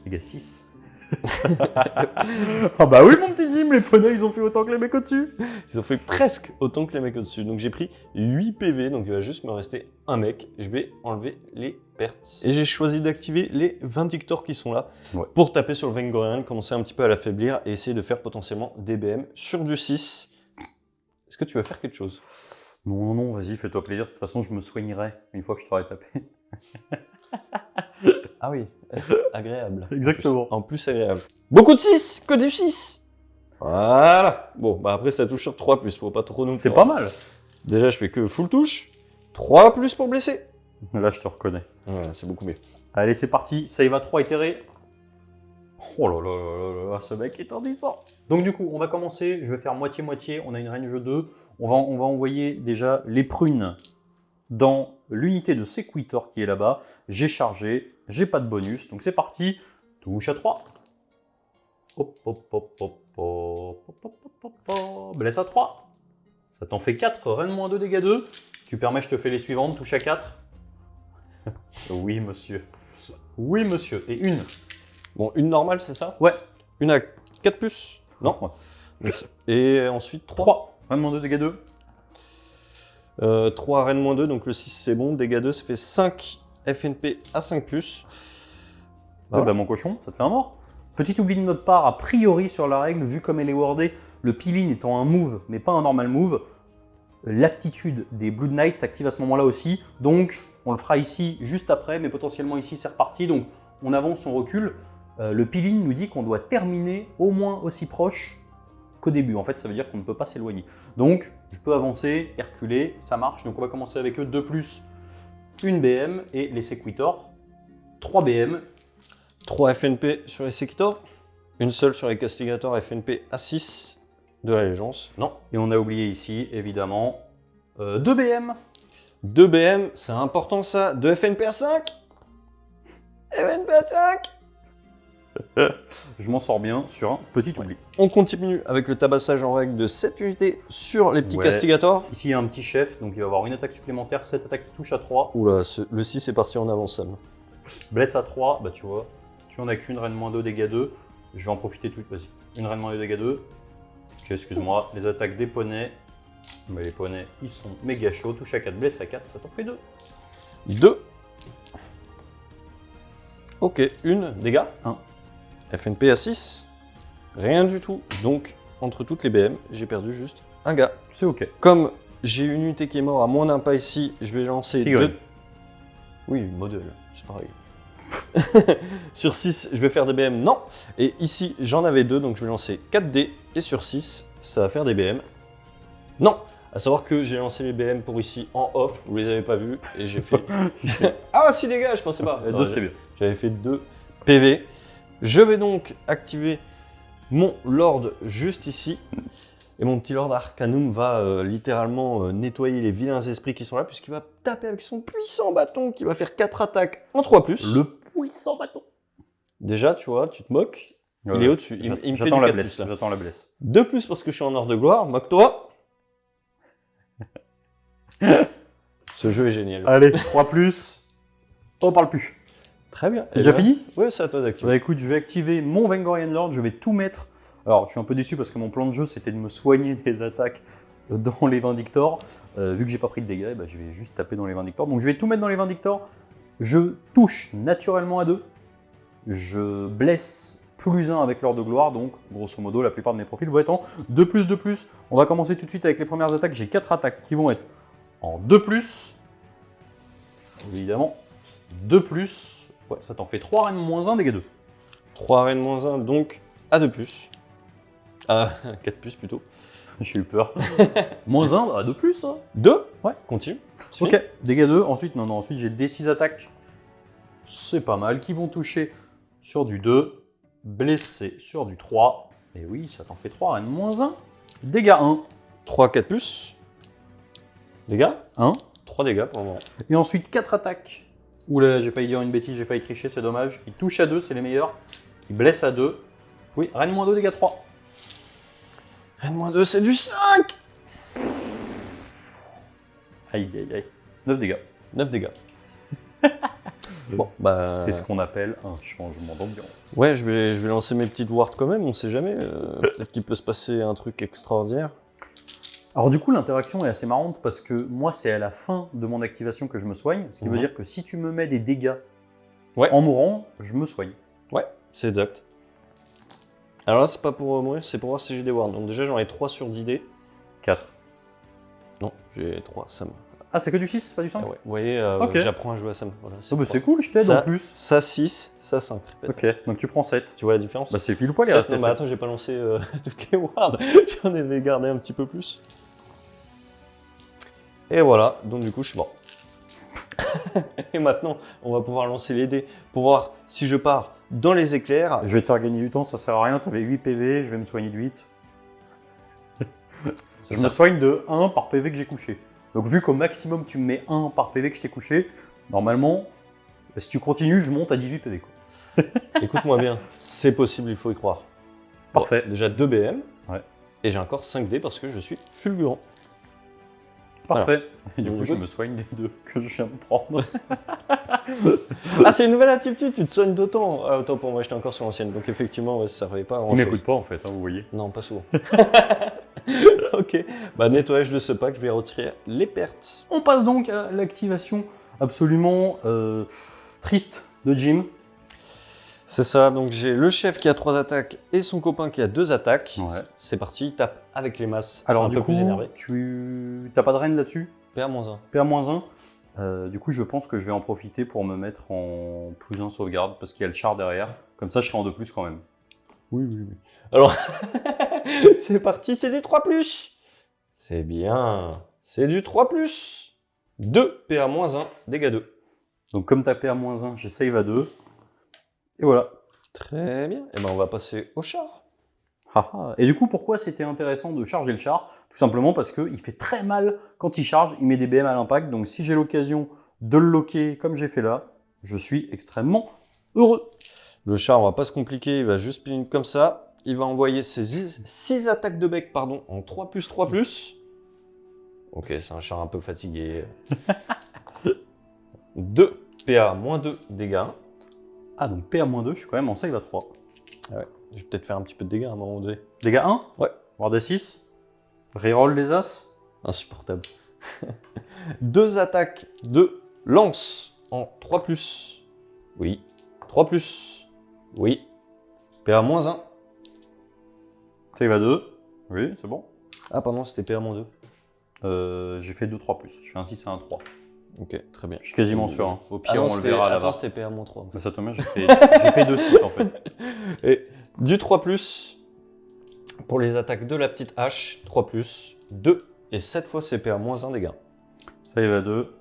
Dégâts 6. Ah bah oui mon petit Jim, les poneys ils ont fait autant que les mecs au-dessus. Ils ont fait presque autant que les mecs au-dessus. Donc j'ai pris 8 PV, donc il va juste me rester un mec. Je vais enlever les pertes. Et j'ai choisi d'activer les Vindictors qui sont là, pour taper sur le Vengorian, commencer un petit peu à l'affaiblir et essayer de faire potentiellement des BM sur du 6. Est-ce que tu vas faire quelque chose? Non, non, vas-y, fais-toi plaisir. De toute façon, je me soignerai une fois que je t'aurai tapé. Ah oui, agréable. Exactement. En plus agréable. Beaucoup de 6, que du 6. Voilà. Bon, bah après ça touche sur 3+, faut pas trop nous. C'est pas mal. Déjà, je fais que full touche. 3+ pour blesser. Là, je te reconnais. Ouais, c'est beaucoup mieux. Allez, c'est parti. Ça y va, 3 itérés. Oh là là là là, ce mec est indécent. Donc du coup, on va commencer. Je vais faire moitié-moitié. On a une range 2. On va envoyer déjà les prunes dans l'unité de Sequitor qui est là-bas. J'ai chargé, j'ai pas de bonus, donc c'est parti. Touche à 3. Hop, hop, hop, hop, hop, hop, hop, hop, hop. Blesse à 3. Ça t'en fait 4, reine moins 2, dégâts 2. Tu permets, je te fais les suivantes, touche à 4. Oui, monsieur. Oui, monsieur. Et une. Bon, une normale, c'est ça? Ouais. Une à 4 plus? Non. Ouais. Et ensuite 3. 3. Reine moins 2, dégâts 2. 3 reine moins 2, donc le 6 c'est bon. Dégâts 2, ça fait 5 FNP à 5 plus. Ouais, bah mon cochon, ça te fait un mort. Petit oubli de notre part, a priori sur la règle, vu comme elle est wordée, le Peel-in étant un move, mais pas un normal move, l'aptitude des Blood Knights s'active à ce moment-là aussi. Donc, on le fera ici juste après, mais potentiellement ici c'est reparti. Donc, on avance, on recule. Le Peel-in nous dit qu'on doit terminer au moins aussi proche qu'au début. En fait, ça veut dire qu'on ne peut pas s'éloigner. Donc, je peux avancer et reculer, ça marche. Donc, on va commencer avec eux 2 plus une BM et les Sequitor 3 BM. 3 FNP sur les Sequitor, une seule sur les Castigators FNP à 6 de l'Allégeance. Non. Et on a oublié ici, évidemment, 2 BM. 2 BM, c'est important ça. 2 FNP à 5. FNP à 5. Je m'en sors bien sur un petit oubli. On continue avec le tabassage en règle de 7 unités sur les petits Castigators. Ici, il y a un petit chef, donc il va avoir une attaque supplémentaire, 7 attaques qui touchent à 3. Oula, le 6 est parti en avance, Sam. Blesse à 3, bah tu vois, tu en as qu'une, reine moins 2, dégâts 2. Je vais en profiter tout, vas-y. Une reine moins 2, dégâts 2. Ok, excuse-moi, les attaques des poneys. Mais les poneys, ils sont méga chauds. Touche à 4, blesse à 4, ça t'en fait 2. 2. Ok, une, dégâts. 1. FNP à 6. Rien du tout. Donc, entre toutes les BM, j'ai perdu juste un gars. C'est ok. Comme j'ai une unité qui est morte à moins d'un pas ici, je vais lancer Figurine. 2. Oui, modèle, c'est pareil. Sur 6, je vais faire des BM, non. Et ici, j'en avais 2, donc je vais lancer 4 dés. Et sur 6, ça va faire des BM. Non. À savoir que j'ai lancé les BM pour ici en off, vous les avez pas vus, et j'ai fait... Ah si les gars, je pensais pas. 2, c'était bien. J'avais fait 2 PV. Je vais donc activer mon Lord juste ici. Et mon petit Lord Arcanum va littéralement nettoyer les vilains esprits qui sont là, puisqu'il va taper avec son puissant bâton qui va faire 4 attaques en 3+. Le puissant bâton. Déjà, tu vois, tu te moques. Il est au-dessus. Il me fait du J'attends la 4+, blesse. là. J'attends la blesse. 2+ parce que je suis en ordre de gloire. Moque-toi. Ce jeu est génial. Allez, 3 plus. On parle plus. Très bien. C'est déjà fini? Oui, c'est à toi d'activer. Bah écoute, je vais activer mon Vengorian Lord, je vais tout mettre. Alors, je suis un peu déçu parce que mon plan de jeu, c'était de me soigner des attaques dans les Vindictors. Vu que j'ai pas pris de dégâts, bah, je vais juste taper dans les Vindictors. Donc, je vais tout mettre dans les Vindictors. Je touche naturellement à 2. Je blesse plus 1 avec l'or de gloire. Donc, grosso modo, la plupart de mes profils vont être en 2+, 2+. On va commencer tout de suite avec les premières attaques. J'ai 4 attaques qui vont être en 2+. Évidemment, 2+. Ouais, ça t'en fait 3 reines moins 1, dégâts 2. 3 reines moins 1, donc à 2+. À 4+, plutôt. J'ai eu peur. Moins 1, à 2 plus, hein. 2. Ouais. Continue. Ok, dégâts 2. Ensuite, ensuite j'ai des 6 attaques. C'est pas mal. Qui vont toucher sur du 2. Blessé sur du 3. Et oui, ça t'en fait 3, reine moins 1. Dégâts 1. 3, 4+. Dégâts 1. 3 dégâts pour le moment. Et ensuite 4 attaques. Oula, j'ai failli dire une bêtise, j'ai failli tricher, c'est dommage. Qui touche à 2, c'est les meilleurs. Qui blesse à 2. Oui, reine moins 2, dégâts 3. Reine moins 2, c'est du 5. Aïe, aïe, aïe. 9 dégâts. 9 dégâts. Bon, bah... C'est ce qu'on appelle un changement d'ambiance. Ouais, je vais lancer mes petites wards quand même, on sait jamais. Peut-être qu'il peut se passer un truc extraordinaire. Alors du coup, l'interaction est assez marrante parce que moi, c'est à la fin de mon activation que je me soigne, ce qui veut dire que si tu me mets des dégâts en mourant, je me soigne. Ouais, c'est exact. Alors là, c'est pas pour mourir, c'est pour voir si j'ai des wards. Donc déjà, j'en ai 3 sur 10 dés. 4. Non, j'ai 3, Sam. Ah, c'est que du 6, c'est pas du 5? Ah ouais. Vous voyez, Ok. j'apprends à jouer à Sam. Voilà, Oh, bah, c'est cool, je t'aide en plus. Ça 6, ça 5. Répète. Ok, donc tu prends 7. Tu vois la différence? Bah c'est pile ou poil, il Ça, reste non, 7. mais attends, j'ai pas lancé toutes les wards. J'en ai gardé un petit peu plus. Et voilà, donc du coup, je suis mort. Et maintenant, on va pouvoir lancer les dés pour voir si je pars dans les éclairs. Je vais te faire gagner du temps, ça sert à rien, t'avais 8 PV, je vais me soigner de 8. Je me soigne de 1 par PV que j'ai couché. Donc vu qu'au maximum tu me mets 1 par PV que je t'ai couché, normalement, si tu continues, je monte à 18 PV. Quoi. Écoute-moi bien, c'est possible, il faut y croire. Parfait. Bon, déjà 2 BM, Ouais. et j'ai encore 5 dés parce que je suis fulgurant. Parfait. Et du Donc, coup, je me soigne des 2 que je viens de prendre. Ah, c'est une nouvelle attitude, tu te soignes d'autant. Ah, autant pour moi, j'étais encore sur l'ancienne, donc effectivement, ouais, ça servait pas à Il grand chose. m'écoute pas en fait, hein, vous voyez. Non, pas souvent. Ok, bah nettoyage de ce pack, je vais retirer les pertes. On passe donc à l'activation absolument triste de Jim. C'est ça, donc j'ai le chef qui a 3 attaques et son copain qui a 2 attaques. Ouais. C'est parti, il tape avec les masses. Alors c'est un du peu coup, plus énervé. tu n'as pas de reine là-dessus? PA-1. PA-1. Du coup, je pense que je vais en profiter pour me mettre en +1 sauvegarde parce qu'il y a le char derrière. Comme ça, je serai en 2+ quand même. Oui. Alors, c'est parti, c'est du 3+. C'est bien, c'est du 3+. 2 PA-1, dégâts 2. Donc comme tu as PA-1, j'ai save à 2. Et voilà. Très bien, et ben on va passer au char. Haha. Et du coup, pourquoi c'était intéressant de charger le char? Tout simplement parce qu'il fait très mal quand il charge, il met des BM à l'impact. Donc si j'ai l'occasion de le loquer comme j'ai fait là, je suis extrêmement heureux. Le char, on va pas se compliquer, il va juste pin comme ça. Il va envoyer ses 6 attaques de bec pardon, en 3+3+. Ok, c'est un char un peu fatigué. 2 PA-2 dégâts. Ah, donc PA-2, je suis quand même en save à 3. Ah ouais, je vais peut-être faire un petit peu de dégâts à un moment donné. Dégâts 1? Ouais. Voire des 6. Reroll des As. Insupportable. 2 attaques de lance en 3+. Oui. 3+. Oui. PA-1. Save à 2. Oui, c'est bon. Ah pardon, c'était PA-2. J'ai fait 2, 3+. Je fais un 6 et un 3. Ok, très bien. Je suis quasiment sûr. Hein. Au pire, Ah non, on le verra à la attends, barre. c'était PA-3. Mais ça tombe bien, j'ai fait 2, 6 en fait. Et du 3+, pour les attaques de la petite hache, 3+, 2 et 7 fois CPA-1 dégâts. Save à 2.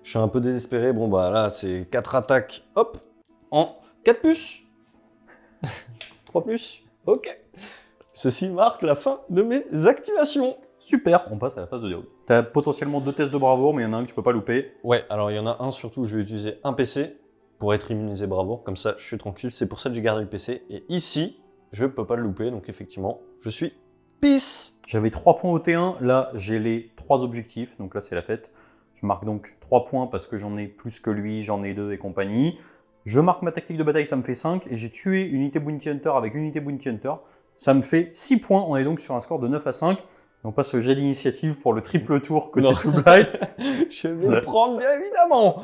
Je suis un peu désespéré, bon bah là c'est 4 attaques, hop, en 4+. 3+, ok. Ceci marque la fin de mes activations. Super, on passe à la phase de déroute. Tu as potentiellement 2 tests de bravoure, mais il y en a un que tu peux pas louper. Ouais, alors il y en a un surtout, je vais utiliser un PC pour être immunisé bravoure, comme ça je suis tranquille, c'est pour ça que j'ai gardé le PC. Et ici, je peux pas le louper, donc effectivement, je suis peace. J'avais 3 points au T1, là j'ai les 3 objectifs, donc là c'est la fête. Je marque donc 3 points parce que j'en ai plus que lui, j'en ai 2 et compagnie. Je marque ma tactique de bataille, ça me fait 5, et j'ai tué une unité Bounty Hunter avec une unité Bounty Hunter. Ça me fait 6 points, on est donc sur un score de 9 à 5. Et on passe au jet d'initiative pour le triple tour côté Non. Soulblight. Je vais le prendre bien évidemment.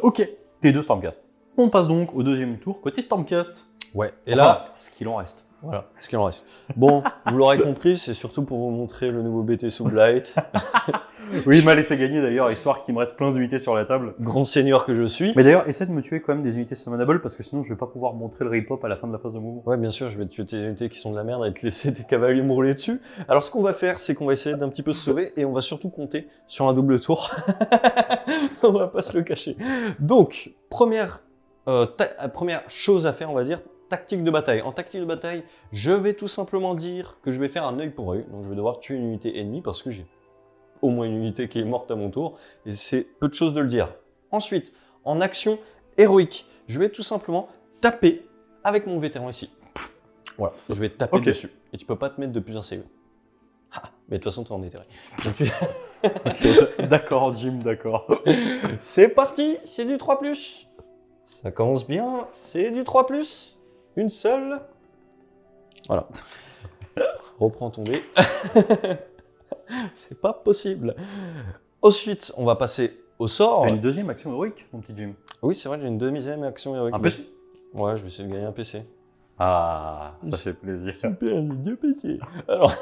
Ok, T2 Stormcast. On passe donc au deuxième tour côté Stormcast. Ouais, et Enfin, là, ce qu'il en reste. voilà, ce qu'il en reste. Bon, vous l'aurez compris, c'est surtout pour vous montrer le nouveau BT Soulblight. Oui, il m'a laissé gagner d'ailleurs, histoire qu'il me reste plein d'unités sur la table. Grand seigneur que je suis. Mais d'ailleurs, essaie de me tuer quand même des unités summonable parce que sinon je vais pas pouvoir montrer le rip-hop à la fin de la phase de mouvement. Ouais, bien sûr, je vais te tuer tes unités qui sont de la merde et te laisser tes cavaliers me rouler dessus. Alors, ce qu'on va faire, c'est qu'on va essayer d'un petit peu se sauver et on va surtout compter sur un double tour. On va pas se le cacher. Donc, première chose à faire, on va dire, tactique de bataille. En tactique de bataille, je vais tout simplement dire que je vais faire un œil pour œil. Donc, je vais devoir tuer une unité ennemie parce que j'ai au moins une unité qui est morte à mon tour. Et c'est peu de choses de le dire. Ensuite, en action héroïque, je vais tout simplement taper avec mon vétéran ici. Voilà, je vais taper Ok. dessus. Et tu peux pas te mettre de plus un save. Ah, mais de toute façon, t'es en déterré. Donc, Ok, d'accord, Jim, d'accord. c'est parti, c'est du 3+. Ça commence bien, c'est du 3+. Une seule. Voilà. Reprends ton dé. C'est pas possible. Ensuite, on va passer au sort. Une deuxième action héroïque, mon petit Jim. Oui, c'est vrai, j'ai une deuxième action héroïque. Un PC? Ouais, je vais essayer de gagner un PC. Ah, ça fait plaisir. Super, j'ai deux PC. Alors,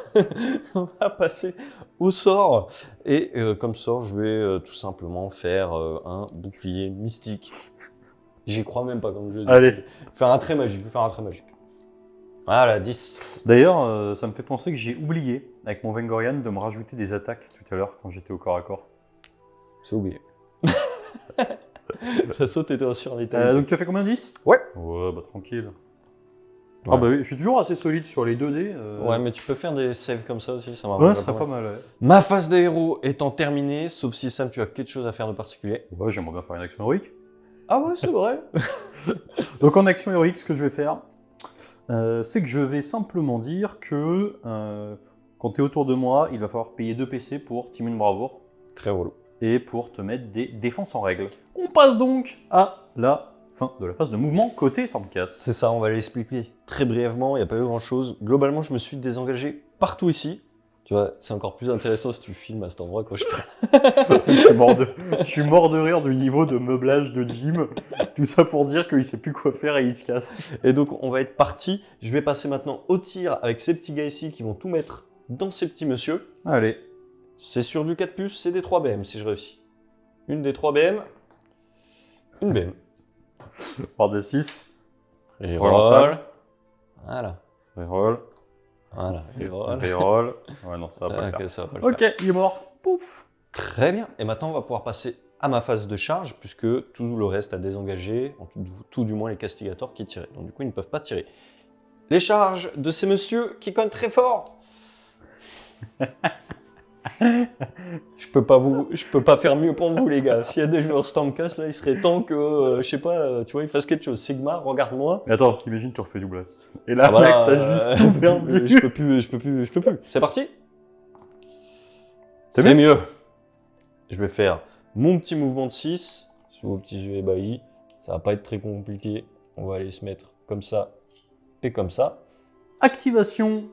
on va passer au sort. Et comme sort, je vais tout simplement faire un bouclier mystique. J'y crois même pas comme je dis. Allez. Faire un trait magique, Voilà, 10. D'ailleurs, ça me fait penser que j'ai oublié, avec mon Vengorian, de me rajouter des attaques tout à l'heure quand j'étais au corps à corps. C'est oublié. Ça saute, t'étais sur l'état. Donc tu as fait combien, 10? Ouais. Ouais, bah tranquille. Ah bah oui, je suis toujours assez solide sur les 2D. Ouais, mais tu peux faire des saves comme ça aussi, ça Ouais, m'arrange ça serait pas mal, ouais. Ma phase de héros étant terminée, sauf si Sam, tu as quelque chose à faire de particulier. Ouais, j'aimerais bien faire une action héroïque. Ah ouais, c'est vrai. Donc en action héroïque, ce que je vais faire, c'est que je vais simplement dire que quand tu es autour de moi, il va falloir payer 2 PC pour Team une bravoure Très relou. et pour te mettre des défenses en règle. On passe donc à la fin de la phase de mouvement côté Stormcast. C'est ça, on va l'expliquer très brièvement, il n'y a pas eu grand chose. Globalement, je me suis désengagé partout ici. Tu vois, c'est encore plus intéressant si tu filmes à cet endroit quand je parle. je suis mort de rire du niveau de meublage de Jim. Tout ça pour dire qu'il sait plus quoi faire et il se casse. Et donc, on va être parti. Je vais passer maintenant au tir avec ces petits gars ici qui vont tout mettre dans ces petits messieurs. Allez. C'est sur du 4+, c'est des 3 BM si je réussis. Une des 3 BM, une BM. Par des 6. Reroll. Voilà. Reroll. Voilà. Reroll. Reroll. Ouais, non, ça va pas le Ok, faire. ça va pas le Ok, il est mort. Pouf. Très bien. Et maintenant, on va pouvoir passer à ma phase de charge, puisque tout le reste a désengagé, tout du moins les castigators qui tiraient. Donc du coup, ils ne peuvent pas tirer. Les charges de ces messieurs qui cognent très fort. Je peux pas faire mieux pour vous, les gars. S'il y a des joueurs Stormcast, là, il serait temps que, je sais pas, tu vois, ils fassent quelque chose. Sigma, regarde-moi. Mais attends, imagine, tu refais double as. Et là, Ah, voilà, mec, t'as juste tout perdu. je peux plus. C'est parti. C'est C'est mieux. mieux. Je vais faire mon petit mouvement de 6 sur vos petits yeux ébahis. Ça va pas être très compliqué. On va aller se mettre comme ça et comme ça. Activation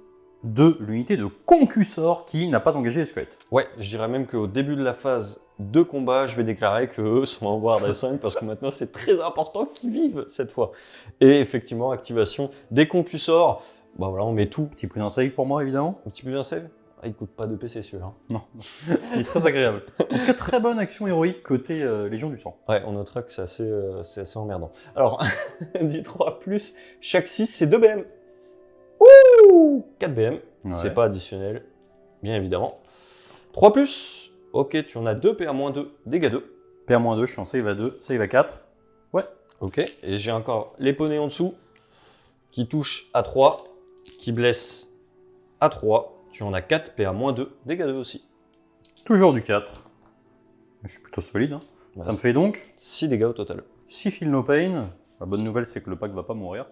de l'unité de concussor qui n'a pas engagé les squelettes. Ouais, je dirais même qu'au début de la phase de combat, je vais déclarer que eux sont en Ward 5 parce que maintenant c'est très important qu'ils vivent cette fois. Et effectivement, activation des concussors. Bah voilà, on met tout. Petit plus un save pour moi, évidemment. Un petit peu un save. Ah, il coûte pas de PC celui-là. Non. Il est très agréable. En tout cas, très bonne action héroïque côté Légion du Sang. Ouais, on notera que c'est assez emmerdant. Alors, du 3+, chaque 6, c'est 2 BM. Ouh 4 BM, Ouais. c'est pas additionnel, bien évidemment. 3+, ok, tu en as 2 PA-2, dégâts 2. PA-2, je suis en save à 2, save à 4. Ouais. Ok, et j'ai encore les poneys en dessous, qui touchent à 3, qui blessent à 3. Tu en as 4 PA-2, dégâts 2 aussi. Toujours du 4. Je suis plutôt solide. Hein. Bah, Ça me fait donc 6 dégâts au total. 6 feel no pain. La bonne nouvelle, c'est que le pack va pas mourir.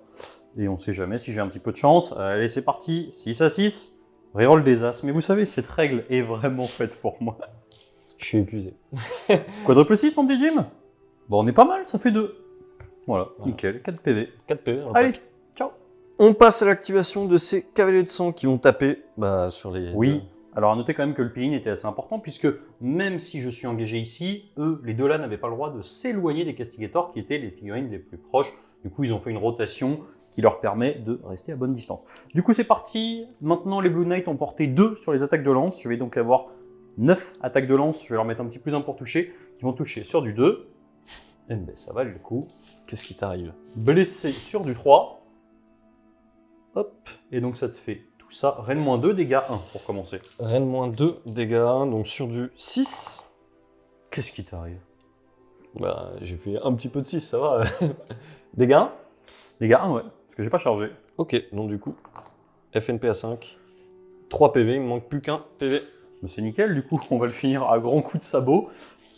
Et on sait jamais si j'ai un petit peu de chance. Allez, c'est parti. 6 à 6. Reroll des as. Mais vous savez, cette règle est vraiment faite pour moi. Je suis épuisé. Quadruple 6, mon petit Jim. Bon, on est pas mal, ça fait 2. Voilà, nickel. 4 PV. 4 PV. dans le Allez, pack. ciao. On passe à l'activation de ces cavaliers de sang qui vont taper sur les... Oui. Alors à noter quand même que le peeling était assez important puisque même si je suis engagé ici, eux, les deux là n'avaient pas le droit de s'éloigner des castigators qui étaient les figurines les plus proches. Du coup, ils ont fait une rotation qui leur permet de rester à bonne distance. Du coup, c'est parti. Maintenant, les Blue Knights ont porté 2 sur les attaques de lance. Je vais donc avoir 9 attaques de lance. Je vais leur mettre un petit plus 1 pour toucher, qui vont toucher sur du 2. Et ben, ça va le coup. Qu'est-ce qui t'arrive? Blessé sur du 3. Hop. Et donc ça te fait tout ça. Reine -2, dégâts 1 pour commencer. Reine -2, dégâts 1, donc sur du 6. Qu'est-ce qui t'arrive? Bah, j'ai fait un petit peu de 6, ça va. Dégâts 1. Dégâts 1, ouais. Parce que j'ai pas chargé. Ok, donc du coup, FNP à 5. 3 PV, il me manque plus qu'un PV. Mais c'est nickel, du coup, on va le finir à grands coups de sabot.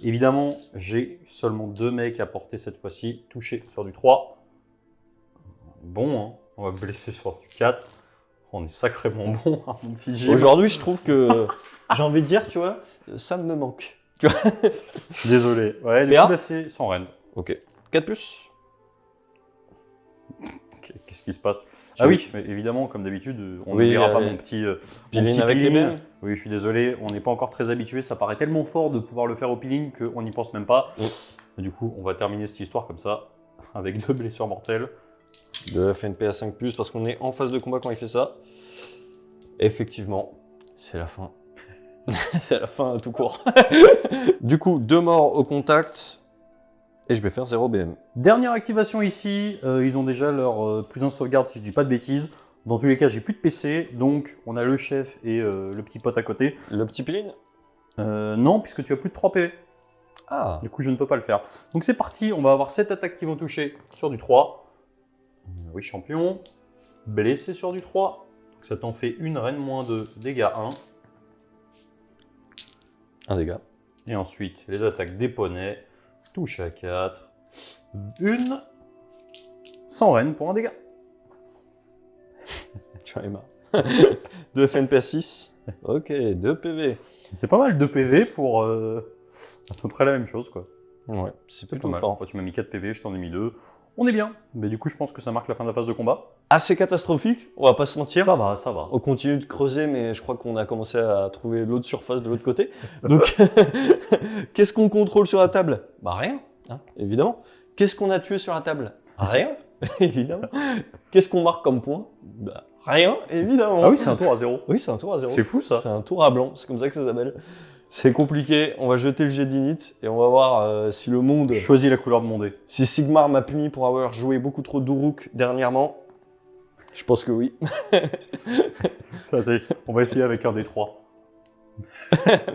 Évidemment, j'ai seulement 2 mecs à porter cette fois-ci. Touché sur du 3. Bon, hein. On va blesser sur du 4. On est sacrément bon, hein, mon petit Jim. Aujourd'hui, je trouve que, j'ai envie de dire, tu vois, ça me manque. Tu vois. Désolé. Ouais, du PA. coup, là, c'est sans reine. Ok. 4+. Qu'est-ce qui se passe? Ah oui, mais évidemment, comme d'habitude, on ne Oui, verra pas allez. mon petit Peeling avec les peeling. mêmes. Oui, je suis désolé, on n'est pas encore très habitué. Ça paraît tellement fort de pouvoir le faire au peeling qu'on n'y pense même pas. Oui. Et du coup, on va terminer cette histoire comme ça, avec 2 blessures mortelles. De FNP à 5+, parce qu'on est en phase de combat quand il fait ça. Effectivement, c'est la fin. C'est la fin tout court. Du coup, 2 morts au contact. Et je vais faire 0 BM. Dernière activation ici, ils ont déjà leur plus 1 sauvegarde si je dis pas de bêtises. Dans tous les cas, j'ai plus de PC, donc on a le chef et le petit pote à côté. Le petit peeling. Non, puisque tu as plus de 3 PV. Ah. Du coup, je ne peux pas le faire. Donc c'est parti, on va avoir 7 attaques qui vont toucher sur du 3. Oui, champion. blessé sur du 3. Donc ça t'en fait une reine moins 2, dégâts 1. Un dégât. Et ensuite, les attaques des poneys, touche à 4. Une, sans reine pour un dégât. Tu en es marre. 2 FNP 6. Ok, 2 PV. C'est pas mal 2 PV pour à peu près la même chose, quoi. Ouais, c'est C'est plutôt pas mal. fort. Quand tu m'as mis 4 PV, je t'en ai mis 2. On est bien. Mais du coup, je pense que ça marque la fin de la phase de combat. Assez catastrophique, on va pas se mentir. Ça va, ça va. On continue de creuser, mais je crois qu'on a commencé à trouver l'autre surface de l'autre côté. Donc, qu'est-ce qu'on contrôle sur la table? Bah rien, hein, évidemment. Qu'est-ce qu'on a tué sur la table? Rien, évidemment. Qu'est-ce qu'on marque comme point? Bah rien, évidemment. Ah oui, c'est un tour à 0. Oui, c'est un tour à 0. C'est fou, ça. C'est un tour à blanc, c'est comme ça que ça s'appelle. C'est compliqué, on va jeter le jet d'init et on va voir si le monde... Choisis la couleur de mon dé. Si Sigmar m'a puni pour avoir joué beaucoup trop d'Uruk dernièrement. Je pense que oui. Attendez, on va essayer avec un des 3.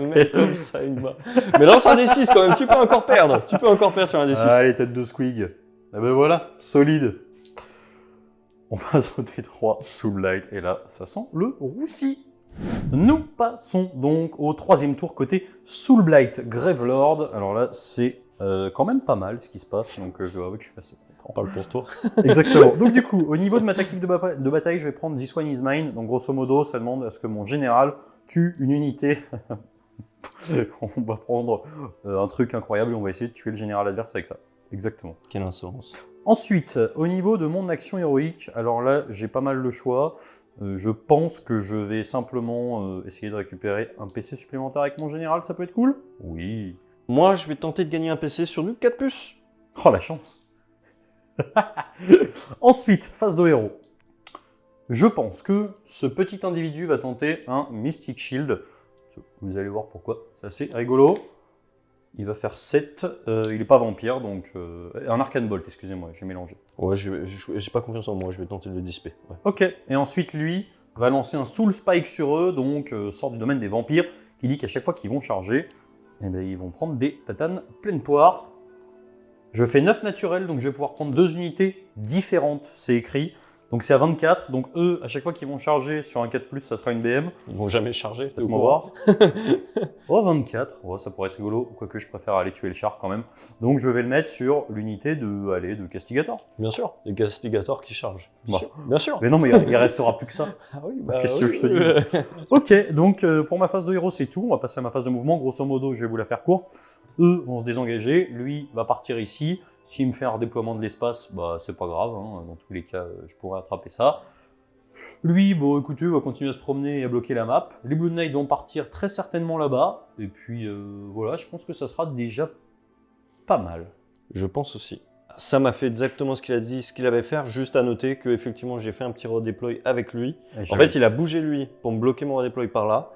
Mais comme ça, Sigmar. Mais lance un D6 quand même, tu peux encore perdre. Tu peux encore perdre sur un D6. Allez, tête de squig. Ah ben voilà, solide. On passe au D3 Soulblight et là, ça sent le roussi. Nous passons donc au troisième tour côté Soulblight Gravelord. Alors là, c'est quand même pas mal ce qui se passe, donc je dois avouer que je suis assez content. Parle pour toi. Exactement. Donc du coup, au niveau de ma tactique de bataille, je vais prendre This One is Mine. Donc grosso modo, ça demande à ce que mon général tue une unité. On va prendre un truc incroyable et on va essayer de tuer le général adverse avec ça. Exactement. Quelle insolence. Ensuite, au niveau de mon action héroïque, alors là, j'ai pas mal le choix. Je pense que je vais simplement essayer de récupérer un PC supplémentaire avec mon général, ça peut être cool? Oui. Moi, je vais tenter de gagner un PC sur du 4+. Oh, la chance. Ensuite, phase de héros. Je pense que ce petit individu va tenter un Mystic Shield. Vous allez voir pourquoi, c'est assez rigolo. Il va faire 7, il n'est pas vampire, donc... un Arcane Bolt, excusez-moi, j'ai mélangé. Ouais, j'ai pas confiance en moi, je vais tenter de le dissiper. Ouais. Ok, et ensuite lui va lancer un Soul Spike sur eux, donc sort du domaine des vampires, qui dit qu'à chaque fois qu'ils vont charger, eh ben, ils vont prendre des tatanes pleines poires. Je fais 9 naturels, donc je vais pouvoir prendre 2 unités différentes, c'est écrit. Donc c'est à 24, donc eux, à chaque fois qu'ils vont charger sur un 4+, ça sera une BM. Ils vont jamais charger. Laisse-moi voir. Oh, 24, oh, ça pourrait être rigolo, quoique je préfère aller tuer le char quand même. Donc je vais le mettre sur l'unité de Castigator. Bien sûr, les castigators qui chargent. Bien Bon. sûr. Bien sûr. Mais non, mais il restera plus que ça. Ah oui, Qu'est-ce que je te dis? Ok, donc pour ma phase de héros, c'est tout. On va passer à ma phase de mouvement. Grosso modo, je vais vous la faire courte. Eux vont se désengager. Lui va partir ici. S'il me fait un redéploiement de l'espace, bah, c'est pas grave. Hein. Dans tous les cas, je pourrais attraper ça. Lui, bon, écoutez, va continuer à se promener et à bloquer la map. Les Blue Knights vont partir très certainement là-bas. Et puis, voilà, je pense que ça sera déjà pas mal. Je pense aussi. Ça m'a fait exactement ce qu'il a dit, ce qu'il avait fait. Juste à noter que effectivement j'ai fait un petit redéploy avec lui. En fait, il a bougé lui pour me bloquer mon redéploy par là.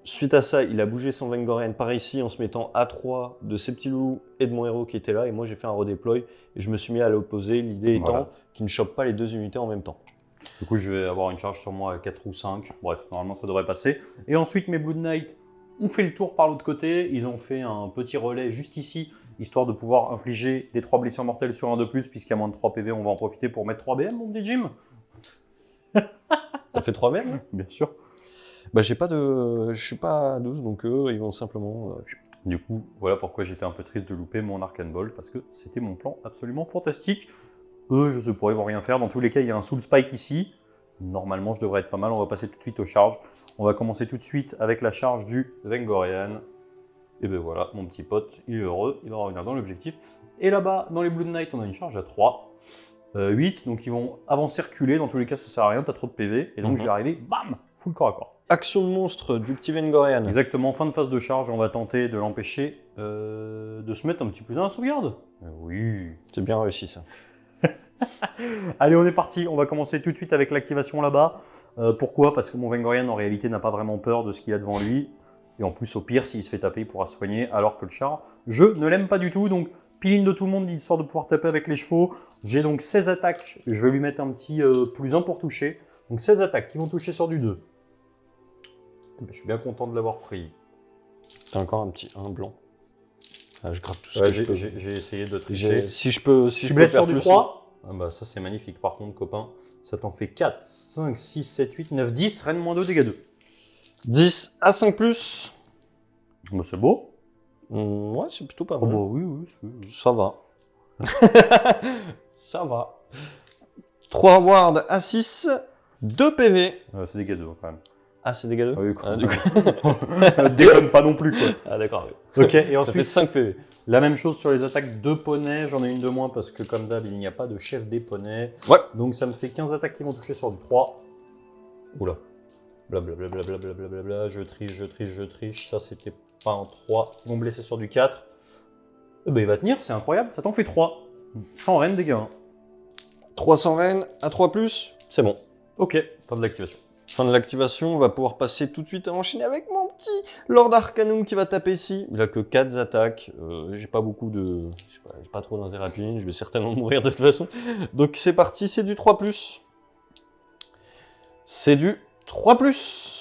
Suite à ça, il a bougé son Vengorian par ici en se mettant à 3 de ses petits loups et de mon héros qui était là. Et moi, j'ai fait un redéploy et je me suis mis à l'opposé. L'idée étant qu'il ne chope pas les 2 unités en même temps. Du coup, je vais avoir une charge sur moi à 4 ou 5. Bref, normalement, ça devrait passer. Et ensuite, mes Blood Knights ont fait le tour par l'autre côté. Ils ont fait un petit relais juste ici, histoire de pouvoir infliger des 3 blessures mortelles sur un de plus, puisqu'il y a moins de 3 PV, on va en profiter pour mettre 3 BM, mon petit Jim. T'as fait 3 même? Bien sûr. Bah, je suis pas à 12, donc eux, ils vont simplement... Du coup, voilà pourquoi j'étais un peu triste de louper mon Arcane Bolt, parce que c'était mon plan absolument fantastique. Eux, je sais pas, ils vont rien faire. Dans tous les cas, il y a un Soul Spike ici. Normalement, je devrais être pas mal. On va passer tout de suite aux charges. On va commencer tout de suite avec la charge du Vengorian. Et ben voilà, mon petit pote, il est heureux, il va revenir dans l'objectif. Et là-bas, dans les Blood Knights, on a une charge à 3. 8, donc ils vont avancer reculer. Dans tous les cas, ça sert à rien, t'as trop de PV. Et donc, je vais arriver, bam, full corps à corps. Action de monstre du petit Vengorian. Exactement, fin de phase de charge, on va tenter de l'empêcher de se mettre un petit plus dans la sauvegarde. Oui. C'est bien réussi ça. Allez, on est parti, on va commencer tout de suite avec l'activation là-bas. Pourquoi? Parce que mon Vengorian en réalité n'a pas vraiment peur de ce qu'il y a devant lui. Et en plus, au pire, s'il se fait taper, il pourra se soigner, alors que le char, je ne l'aime pas du tout. Donc, piline de tout le monde, histoire de pouvoir taper avec les chevaux. J'ai donc 16 attaques, je vais lui mettre un petit plus 1 pour toucher. Donc 16 attaques qui vont toucher sur du 2. Je suis bien content de l'avoir pris. T'as encore un petit 1 blanc. Ah, je gratte tout ce que je peux. J'ai essayé de tricher. Si je peux Tu me laisses sur du 3? Ah bah ça c'est magnifique par contre copain. Ça t'en fait 4, 5, 6, 7, 8, 9, 10. Reine moins 2, dégâts 2. 10 à 5+. Bah c'est beau. Ouais, c'est plutôt pas Oh mal. bah oui. Ça va. Ça va. 3 wards à 6, 2 PV. C'est dégâts 2 quand même. Ah, c'est dégueulasse. Ah oui, Ah, du coup. Déconne pas non plus quoi. Ah, d'accord. Oui. Ok, et Ça fait ensuite 5 PV. la même chose sur les attaques de poney. J'en ai une de moins parce que comme d'hab il n'y a pas de chef des poneys. Ouais. Donc ça me fait 15 attaques qui vont toucher sur du 3. Oula. Blablabla, je triche. Ça c'était pas un 3. Ils vont blesser sur du 4. Eh ben il va tenir, c'est incroyable. Ça t'en fait 3. Sans reine, dégâts 1. 300 reines à 3+, c'est bon. Ok, fin de l'activation. Fin de l'activation, on va pouvoir passer tout de suite à enchaîner avec mon petit Lord Arcanum qui va taper ici. Il a que 4 attaques, j'ai pas beaucoup de... J'ai pas trop d'intérêt à piner, je vais certainement mourir de toute façon. Donc c'est parti, c'est du 3+. C'est du 3+.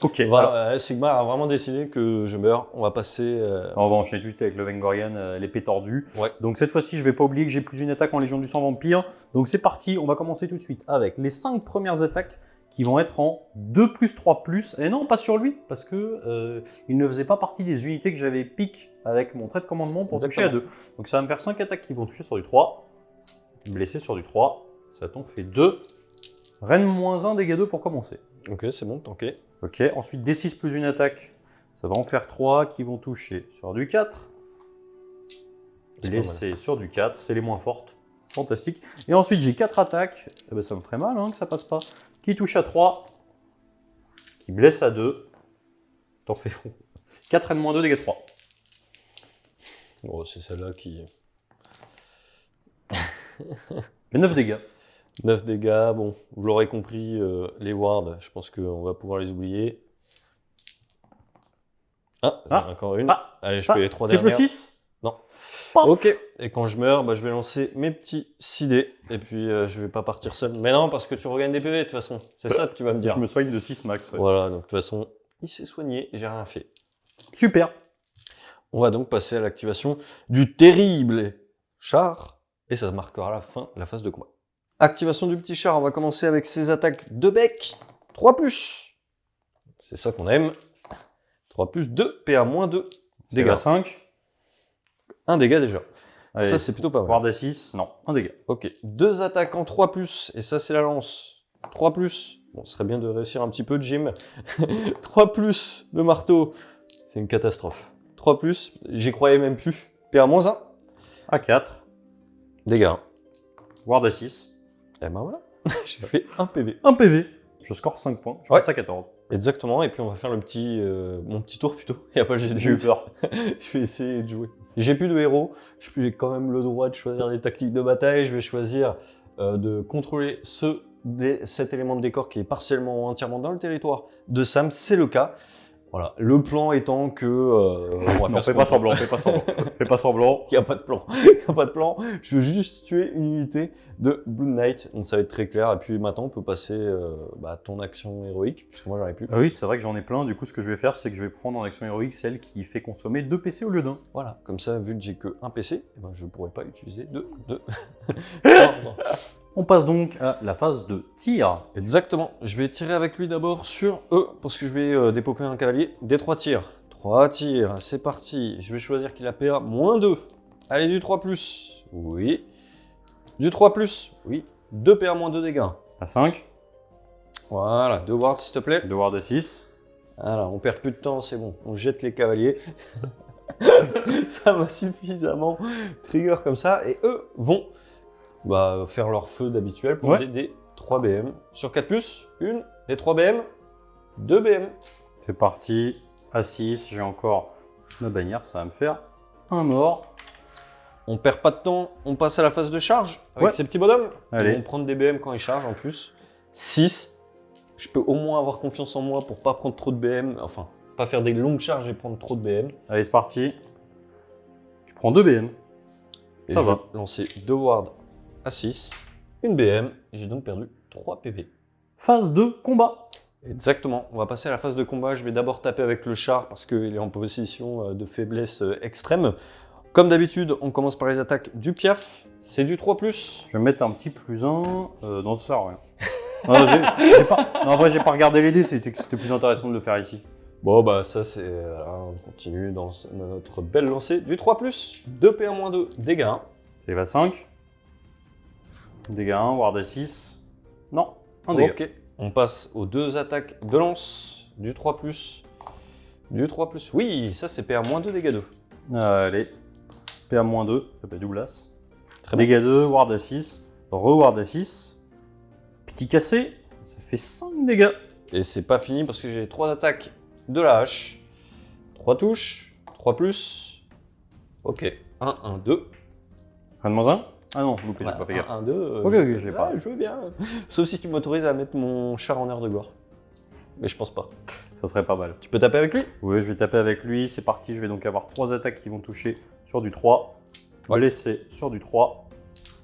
Ok, Voilà, Sigmar a vraiment décidé que je meurs. On va passer... on va enchaîner tout de suite avec le Vengorian, l'épée tordue. Ouais. Donc cette fois-ci, je vais pas oublier que j'ai plus une attaque en Légion du Sang Vampire. Donc c'est parti, on va commencer tout de suite avec les 5 premières attaques qui vont être en 2+, 3+. Et non, pas sur lui, parce que il ne faisait pas partie des unités que j'avais pick avec mon trait de commandement pour toucher à 2. Donc ça va me faire 5 attaques qui vont toucher sur du 3. Blessé sur du 3. Ça t'en fait 2. Reine moins 1, dégâts 2 pour commencer. Ok, c'est bon, tanké. Ok, ensuite D6 plus une attaque, ça va en faire 3 qui vont toucher sur du 4. Blessé sur du 4, c'est les moins fortes. Fantastique. Et ensuite j'ai 4 attaques, eh ben, ça me ferait mal hein, que ça passe pas. Qui touche à 3, qui blesse à 2. T'en fais 4 N moins 2, dégâts 3. Bon, c'est celle-là qui... Et 9 dégâts. 9 dégâts, bon, vous l'aurez compris, les wards, je pense qu'on va pouvoir les oublier. Encore une. Allez, je fais les 3 Triple dernières. 6. Non. Paf. Ok, et quand je meurs, bah, je vais lancer mes petits 6 dés, et puis je vais pas partir seul. Mais non, parce que tu regagnes des PV de toute façon, c'est ça que tu vas me dire. Je me soigne de 6 max. Ouais. Voilà, donc de toute façon, il s'est soigné, j'ai rien fait. Super. On va donc passer à l'activation du terrible char, et ça marquera la fin de la phase de combat. Activation du petit char, on va commencer avec ses attaques de bec, 3+. C'est ça qu'on aime. 3+, 2, PA moins 2. Dégâts 5. 1 dégât déjà. Allez, ça, c'est plutôt pas mal. Ward A6, non, 1 dégât. Ok, 2 attaques en 3+, et ça, c'est la lance. 3+, bon, ce serait bien de réussir un petit peu, Jim. 3+, le marteau, c'est une catastrophe. 3+, j'y croyais même plus. PA moins 1. A4. Dégâts 1. Ward A6. Et ben voilà, j'ai fait 1 PV. 1 PV. Je score 5 points. Je passe à 14. Exactement, et puis on va faire le petit, mon petit tour plutôt. Et après J'ai eu peur. Je vais essayer de jouer. J'ai plus de héros, je peux quand même le droit de choisir des tactiques de bataille. Je vais choisir de contrôler cet élément de décor qui est partiellement ou entièrement dans le territoire de Sam. C'est le cas. Voilà, le plan étant que... on va Non, faire fais pas semblant, fais pas semblant. Fais pas semblant. Il n'y a pas de plan. Il n'y a pas de plan. Je veux juste tuer une unité de Blue Knight. Donc ça va être très clair. Et puis maintenant, on peut passer à ton action héroïque, puisque moi, j'en ai plus. Ah oui, c'est vrai que j'en ai plein. Du coup, ce que je vais faire, c'est que je vais prendre en action héroïque celle qui fait consommer 2 PC au lieu d'un. Voilà. Comme ça, vu que j'ai que un PC, eh ben, je ne pourrais pas utiliser deux. Non. On passe donc à la phase de tir. Exactement. Je vais tirer avec lui d'abord sur E, parce que je vais dépoker un cavalier. Des 3 tirs. 3 tirs, c'est parti. Je vais choisir qu'il a PA moins 2. Allez, du 3+. Oui. Du 3+. Oui. 2 PA moins 2 dégâts. À 5. Voilà, 2 wards s'il te plaît. 2 Ward A6. Voilà, on perd plus de temps, c'est bon. On jette les cavaliers. Ça va suffisamment trigger comme ça. Et eux vont faire leur feu d'habituel pour des 3 BM. Sur 4+, une, des 3 BM, 2 BM. C'est parti. A6, j'ai encore ma bannière, ça va me faire un mort. On perd pas de temps, on passe à la phase de charge avec ces petits bonhommes. Allez. Ils vont prendre des BM quand ils chargent en plus. 6. Je peux au moins avoir confiance en moi pour pas prendre trop de BM. Enfin, pas faire des longues charges et prendre trop de BM. Allez, c'est parti. Tu prends 2 BM. Et ça je va. vais lancer 2 wards à 6. Une BM. J'ai donc perdu 3 PV. Phase de combat. Exactement. On va passer à la phase de combat. Je vais d'abord taper avec le char parce qu'il est en position de faiblesse extrême. Comme d'habitude, on commence par les attaques du piaf. C'est du 3+. Je vais mettre un petit +1. Non, ça sert à rien. Non, en vrai, j'ai pas regardé les dés, c'était plus intéressant de le faire ici. Bon, bah ça c'est... on continue dans notre belle lancée du 3+. 2 PA-2, dégâts 1. C'est va 5. Dégâts 1, ward à 6. Non, un dégât. Ok, on passe aux 2 attaques de lance du 3+. Du 3+. Oui, ça c'est PA-2, dégâts 2. Allez. PA-2, Douglas. Très bien. Dégâts 2, ward à 6. Re-ward à 6. Petit cassé, ça fait 5 dégâts. Et c'est pas fini parce que j'ai 3 attaques de la hache. 3 touches, 3+. Ok, 1, 1, 2. Rien de moins 1 Ah non, loupé, j'ai pas fait gaffe. 1, 2. Ok, je l'ai pas. Je veux bien. Sauf si tu m'autorises à mettre mon char en air de gore. Mais je pense pas. Ça serait pas mal. Tu peux taper avec lui? Oui, je vais taper avec lui, c'est parti. Je vais donc avoir 3 attaques qui vont toucher sur du 3. Blessé sur du 3.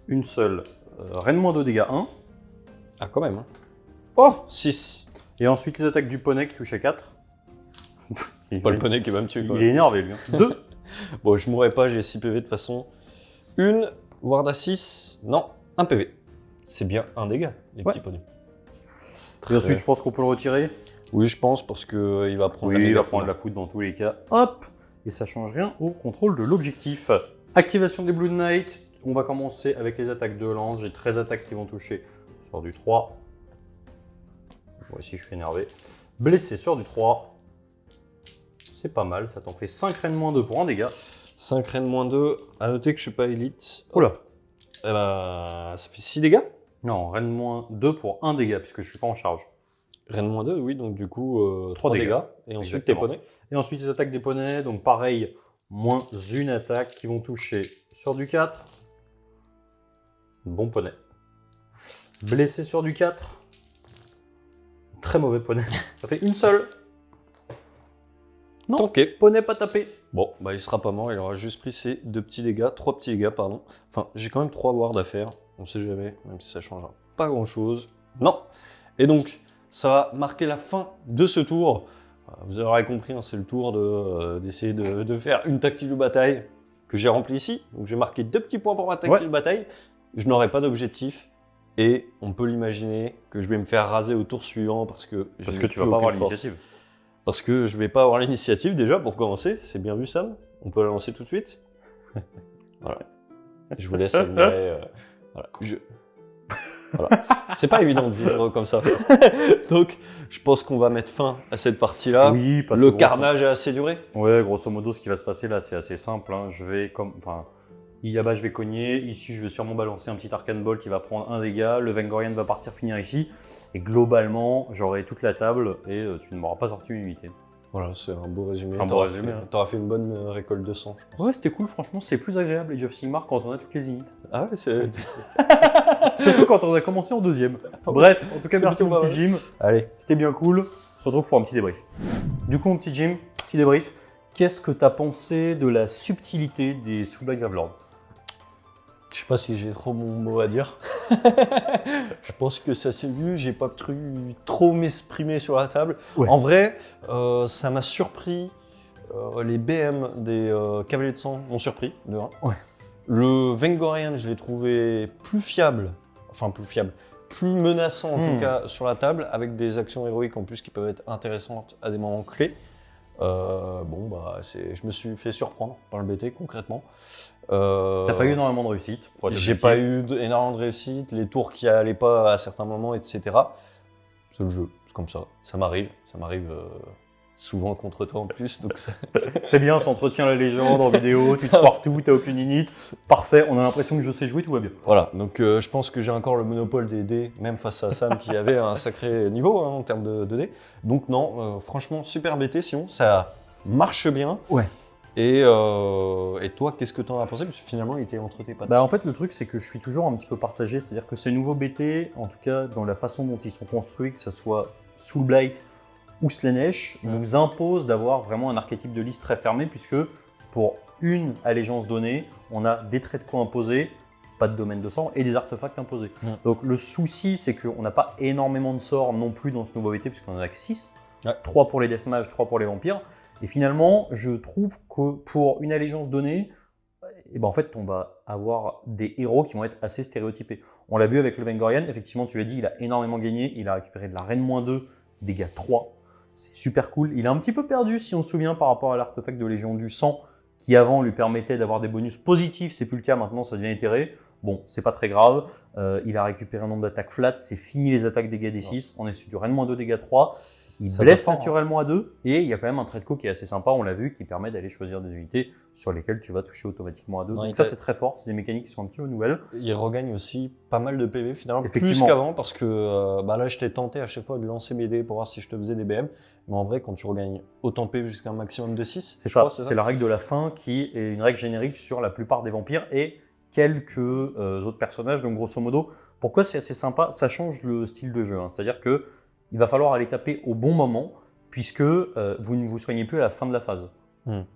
Une seule. Reine-2 dégâts 1. Ah, quand même. Hein. Oh, 6. Et ensuite les attaques du poney qui touchent à 4. C'est pas le poney qui va me tuer. Il est énervé lui. 2. Bon, je mourrai pas, j'ai 6 PV de toute façon. Une, ward à 6. Non, 1 PV. C'est bien un dégât, les petits poneys. Et ensuite, je pense qu'on peut le retirer. Oui, je pense, parce qu'il va prendre il va prendre la foudre dans tous les cas. Hop. Et ça change rien au contrôle de l'objectif. Activation des Blue Knight. On va commencer avec les attaques de lance. J'ai 13 attaques qui vont toucher sur du 3. Moi aussi, je suis énervé. Blessé sur du 3. C'est pas mal, ça t'en fait 5 reines-2 pour un dégât. 5 reines-2. À noter que je suis pas élite. Oula. Eh ben, ça fait 6 dégâts. Non, reine-2 pour un dégât, puisque je suis pas en charge. Reine-2, oui, donc du coup, 3 dégâts. Et ensuite, tes poneys. Et ensuite, les attaques des poneys, donc pareil, moins une attaque qui vont toucher sur du 4. Bon poney. Blessé sur du 4. Très mauvais poney. Ça fait une seule. Non, Ok. poney pas tapé. Bon, bah il sera pas mort, il aura juste pris ses 2 petits dégâts, 3 petits dégâts, pardon. Enfin, j'ai quand même 3 wards à faire, on sait jamais, même si ça changera pas grand chose. Non. Et donc, ça va marquer la fin de ce tour. Vous aurez compris, hein, c'est le tour d'essayer de faire une tactique de bataille que j'ai remplie ici. Donc j'ai marqué 2 petits points pour ma tactique de bataille. Je n'aurai pas d'objectif. Et on peut l'imaginer que je vais me faire raser au tour suivant parce que tu vas pas avoir l'initiative. Parce que je vais pas avoir l'initiative déjà pour commencer. C'est bien vu, Sam. On peut la lancer tout de suite. Voilà. Je vous laisse admirer. Voilà. Voilà. C'est pas évident de vivre comme ça. Donc, je pense qu'on va mettre fin à cette partie-là. Oui, parce le que carnage a assez duré. Ouais, grosso modo, ce qui va se passer là, c'est assez simple. Hein. Je vais là-bas, je vais cogner. Ici, je vais sûrement balancer un petit Arcane Ball qui va prendre un dégât. Le Vengorian va partir finir ici. Et globalement, j'aurai toute la table et tu ne m'auras pas sorti une unité. Voilà, c'est un beau résumé. Un beau résumé. T'auras fait une bonne récolte de sang, je pense. Ouais, c'était cool. Franchement, c'est plus agréable Age of Sigmar quand on a toutes les unités. Ah ouais, c'est... Surtout quand on a commencé en deuxième. Bref, en tout cas, merci mon petit Jim. Allez. C'était bien cool. On se retrouve pour un petit débrief. Du coup, mon petit Jim, petit débrief. Qu'est-ce que tu as pensé de la subtilité des Soulblight Gravelord? Je sais pas si j'ai trop mon mot à dire. Je pense que ça s'est vu, j'ai pas cru trop m'exprimer sur la table. Ouais. En vrai, ça m'a surpris. Les BM des Cavaliers de Sang m'ont surpris, de 1. Ouais. Le Vengorian, je l'ai trouvé plus fiable, plus menaçant en tout cas sur la table, avec des actions héroïques en plus qui peuvent être intéressantes à des moments clés. Je me suis fait surprendre par le BT concrètement. T'as pas eu énormément de réussite. J'ai pas eu énormément de réussite, les tours qui allaient pas à certains moments, etc. C'est le jeu, c'est comme ça. Ça m'arrive souvent contre toi en plus. Donc ça... C'est bien, ça entretient la légende en vidéo, tu te foires tout, t'as aucune init. Parfait, on a l'impression que je sais jouer, tout va bien. Voilà, donc je pense que j'ai encore le monopole des dés, même face à Sam qui avait un sacré niveau en termes de dés. Donc non, franchement, super BT, Sion, ça marche bien. Ouais. Et toi, qu'est-ce que tu en as pensé? Parce que finalement, il était entre tes pattes. En fait, le truc, c'est que je suis toujours un petit peu partagé. C'est-à-dire que ces nouveaux BT, en tout cas, dans la façon dont ils sont construits, que ce soit Soulblight ou Slaanesh, nous imposent d'avoir vraiment un archétype de liste très fermé, puisque pour une allégeance donnée, on a des traits de co imposés, pas de domaine de sang, et des artefacts imposés. Donc le souci, c'est qu'on n'a pas énormément de sorts non plus dans ce nouveau BT, puisqu'on en a que 6. 3 pour les Deathmage, 3 pour les vampires. Et finalement, je trouve que pour une allégeance donnée, et ben en fait, on va avoir des héros qui vont être assez stéréotypés. On l'a vu avec le Vengorian, effectivement, tu l'as dit, il a énormément gagné. Il a récupéré de la Reine -2, dégâts 3. C'est super cool. Il a un petit peu perdu, si on se souvient, par rapport à l'artefact de Légion du Sang, qui avant lui permettait d'avoir des bonus positifs. C'est plus le cas, maintenant ça devient éthéré. Bon, c'est pas très grave. Il a récupéré un nombre d'attaques flat. C'est fini les attaques dégâts D6. On est sur du Reine -2, dégâts 3. Il Ça blesse va fort, naturellement à 2 et il y a quand même un trait de co qui est assez sympa, on l'a vu, qui permet d'aller choisir des unités sur lesquelles tu vas toucher automatiquement à 2. Non, Donc il ça, t'a- c'est très fort. C'est des mécaniques qui sont un petit peu nouvelles. Il regagne aussi pas mal de PV finalement, plus Effectivement. qu'avant, parce que là j'étais tenté à chaque fois de lancer mes dés pour voir si je te faisais des BM, mais en vrai quand tu regagnes autant de PV jusqu'à un maximum de 6, C'est ça, c'est la règle de la fin qui est une règle générique sur la plupart des vampires et quelques autres personnages. Donc grosso modo, pourquoi c'est assez sympa? Ça change le style de jeu, hein. C'est-à-dire que il va falloir aller taper au bon moment, puisque vous ne vous soignez plus à la fin de la phase.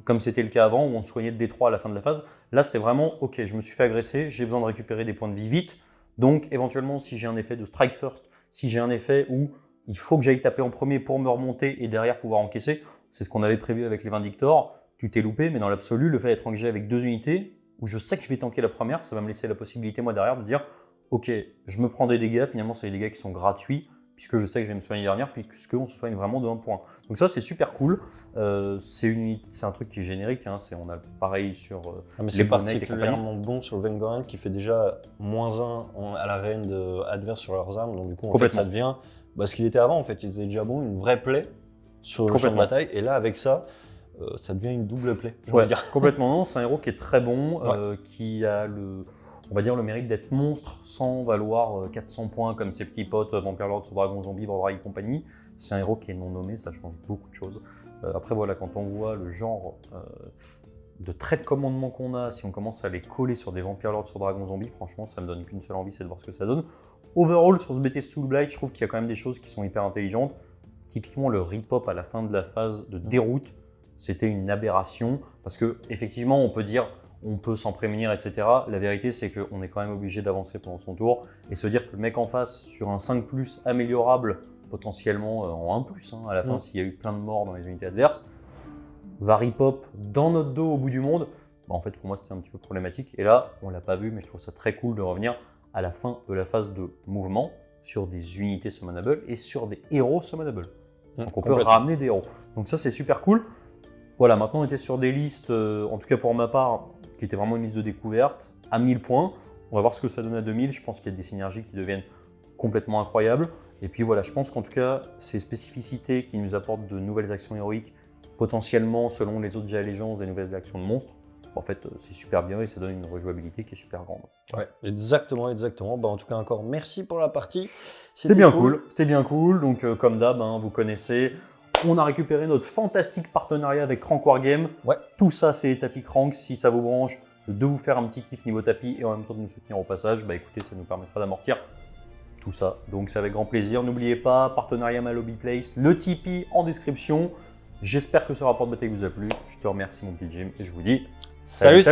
Comme c'était le cas avant, où on soignait de D3 à la fin de la phase. Là, c'est vraiment, ok, je me suis fait agresser, j'ai besoin de récupérer des points de vie vite. Donc, éventuellement, si j'ai un effet de strike first, si j'ai un effet où il faut que j'aille taper en premier pour me remonter et derrière pouvoir encaisser, c'est ce qu'on avait prévu avec les Vindictors, tu t'es loupé, mais dans l'absolu, le fait d'être engagé avec 2 unités, où je sais que je vais tanker la première, ça va me laisser la possibilité, moi, derrière, de dire, ok, je me prends des dégâts, finalement, c'est des dégâts qui sont gratuits, puisque je sais que je vais me soigner dernière, puisqu'on se soigne vraiment de 1 point. Donc ça, c'est super cool. C'est un truc qui est générique, hein. On a pareil sur mais les c'est Blood Knight et particulièrement bon sur le Vengorian qui fait déjà -1 à la reine adverse sur leurs armes, donc du coup en fait, Complètement. ça devient, ce qu'il était avant en fait, il était déjà bon, une vraie play sur le champ de bataille, et là avec ça, ça devient une double play, j'ai envie de dire. Complètement, non, c'est un héros qui est très bon, qui a on va dire le mérite d'être monstre sans valoir 400 points comme ses petits potes Vampire Lord, Dragon Zombie, Vordrag et compagnie. C'est un héros qui est non nommé, ça change beaucoup de choses. Après voilà, quand on voit le genre de traits de commandement qu'on a, si on commence à les coller sur des Vampire Lord, sur Dragon Zombie, franchement ça me donne qu'une seule envie, c'est de voir ce que ça donne. Overall, sur ce BT Soulblight, je trouve qu'il y a quand même des choses qui sont hyper intelligentes. Typiquement le rip-hop à la fin de la phase de déroute, c'était une aberration, parce que effectivement on peut dire on peut s'en prémunir, etc. La vérité, c'est qu'on est quand même obligé d'avancer pendant son tour et se dire que le mec en face, sur un 5+, améliorable, potentiellement en 1+, à la fin, s'il y a eu plein de morts dans les unités adverses, va rip-hop dans notre dos au bout du monde. En fait, pour moi, c'était un petit peu problématique. Et là, on ne l'a pas vu, mais je trouve ça très cool de revenir à la fin de la phase de mouvement sur des unités summonables et sur des héros summonables. Donc on peut ramener des héros. Donc ça, c'est super cool. Voilà, maintenant on était sur des listes, en tout cas pour ma part, qui était vraiment une liste de découverte, à 1000 points. On va voir ce que ça donne à 2000. Je pense qu'il y a des synergies qui deviennent complètement incroyables. Et puis voilà, je pense qu'en tout cas, ces spécificités qui nous apportent de nouvelles actions héroïques, potentiellement, selon les autres allégeances, des nouvelles actions de monstres, en fait, c'est super bien et ça donne une rejouabilité qui est super grande. Ouais, exactement. En tout cas, encore merci pour la partie. C'était bien cool. C'était bien cool. Donc, comme d'hab, vous connaissez. On a récupéré notre fantastique partenariat avec Crank Wargame. Ouais. Tout ça, c'est les tapis Crank. Si ça vous branche de vous faire un petit kiff niveau tapis et en même temps de nous soutenir au passage, écoutez, ça nous permettra d'amortir tout ça. Donc, c'est avec grand plaisir. N'oubliez pas, partenariat Malobi Place, le Tipeee en description. J'espère que ce rapport de bataille vous a plu. Je te remercie, mon petit Jim, et je vous dis salut.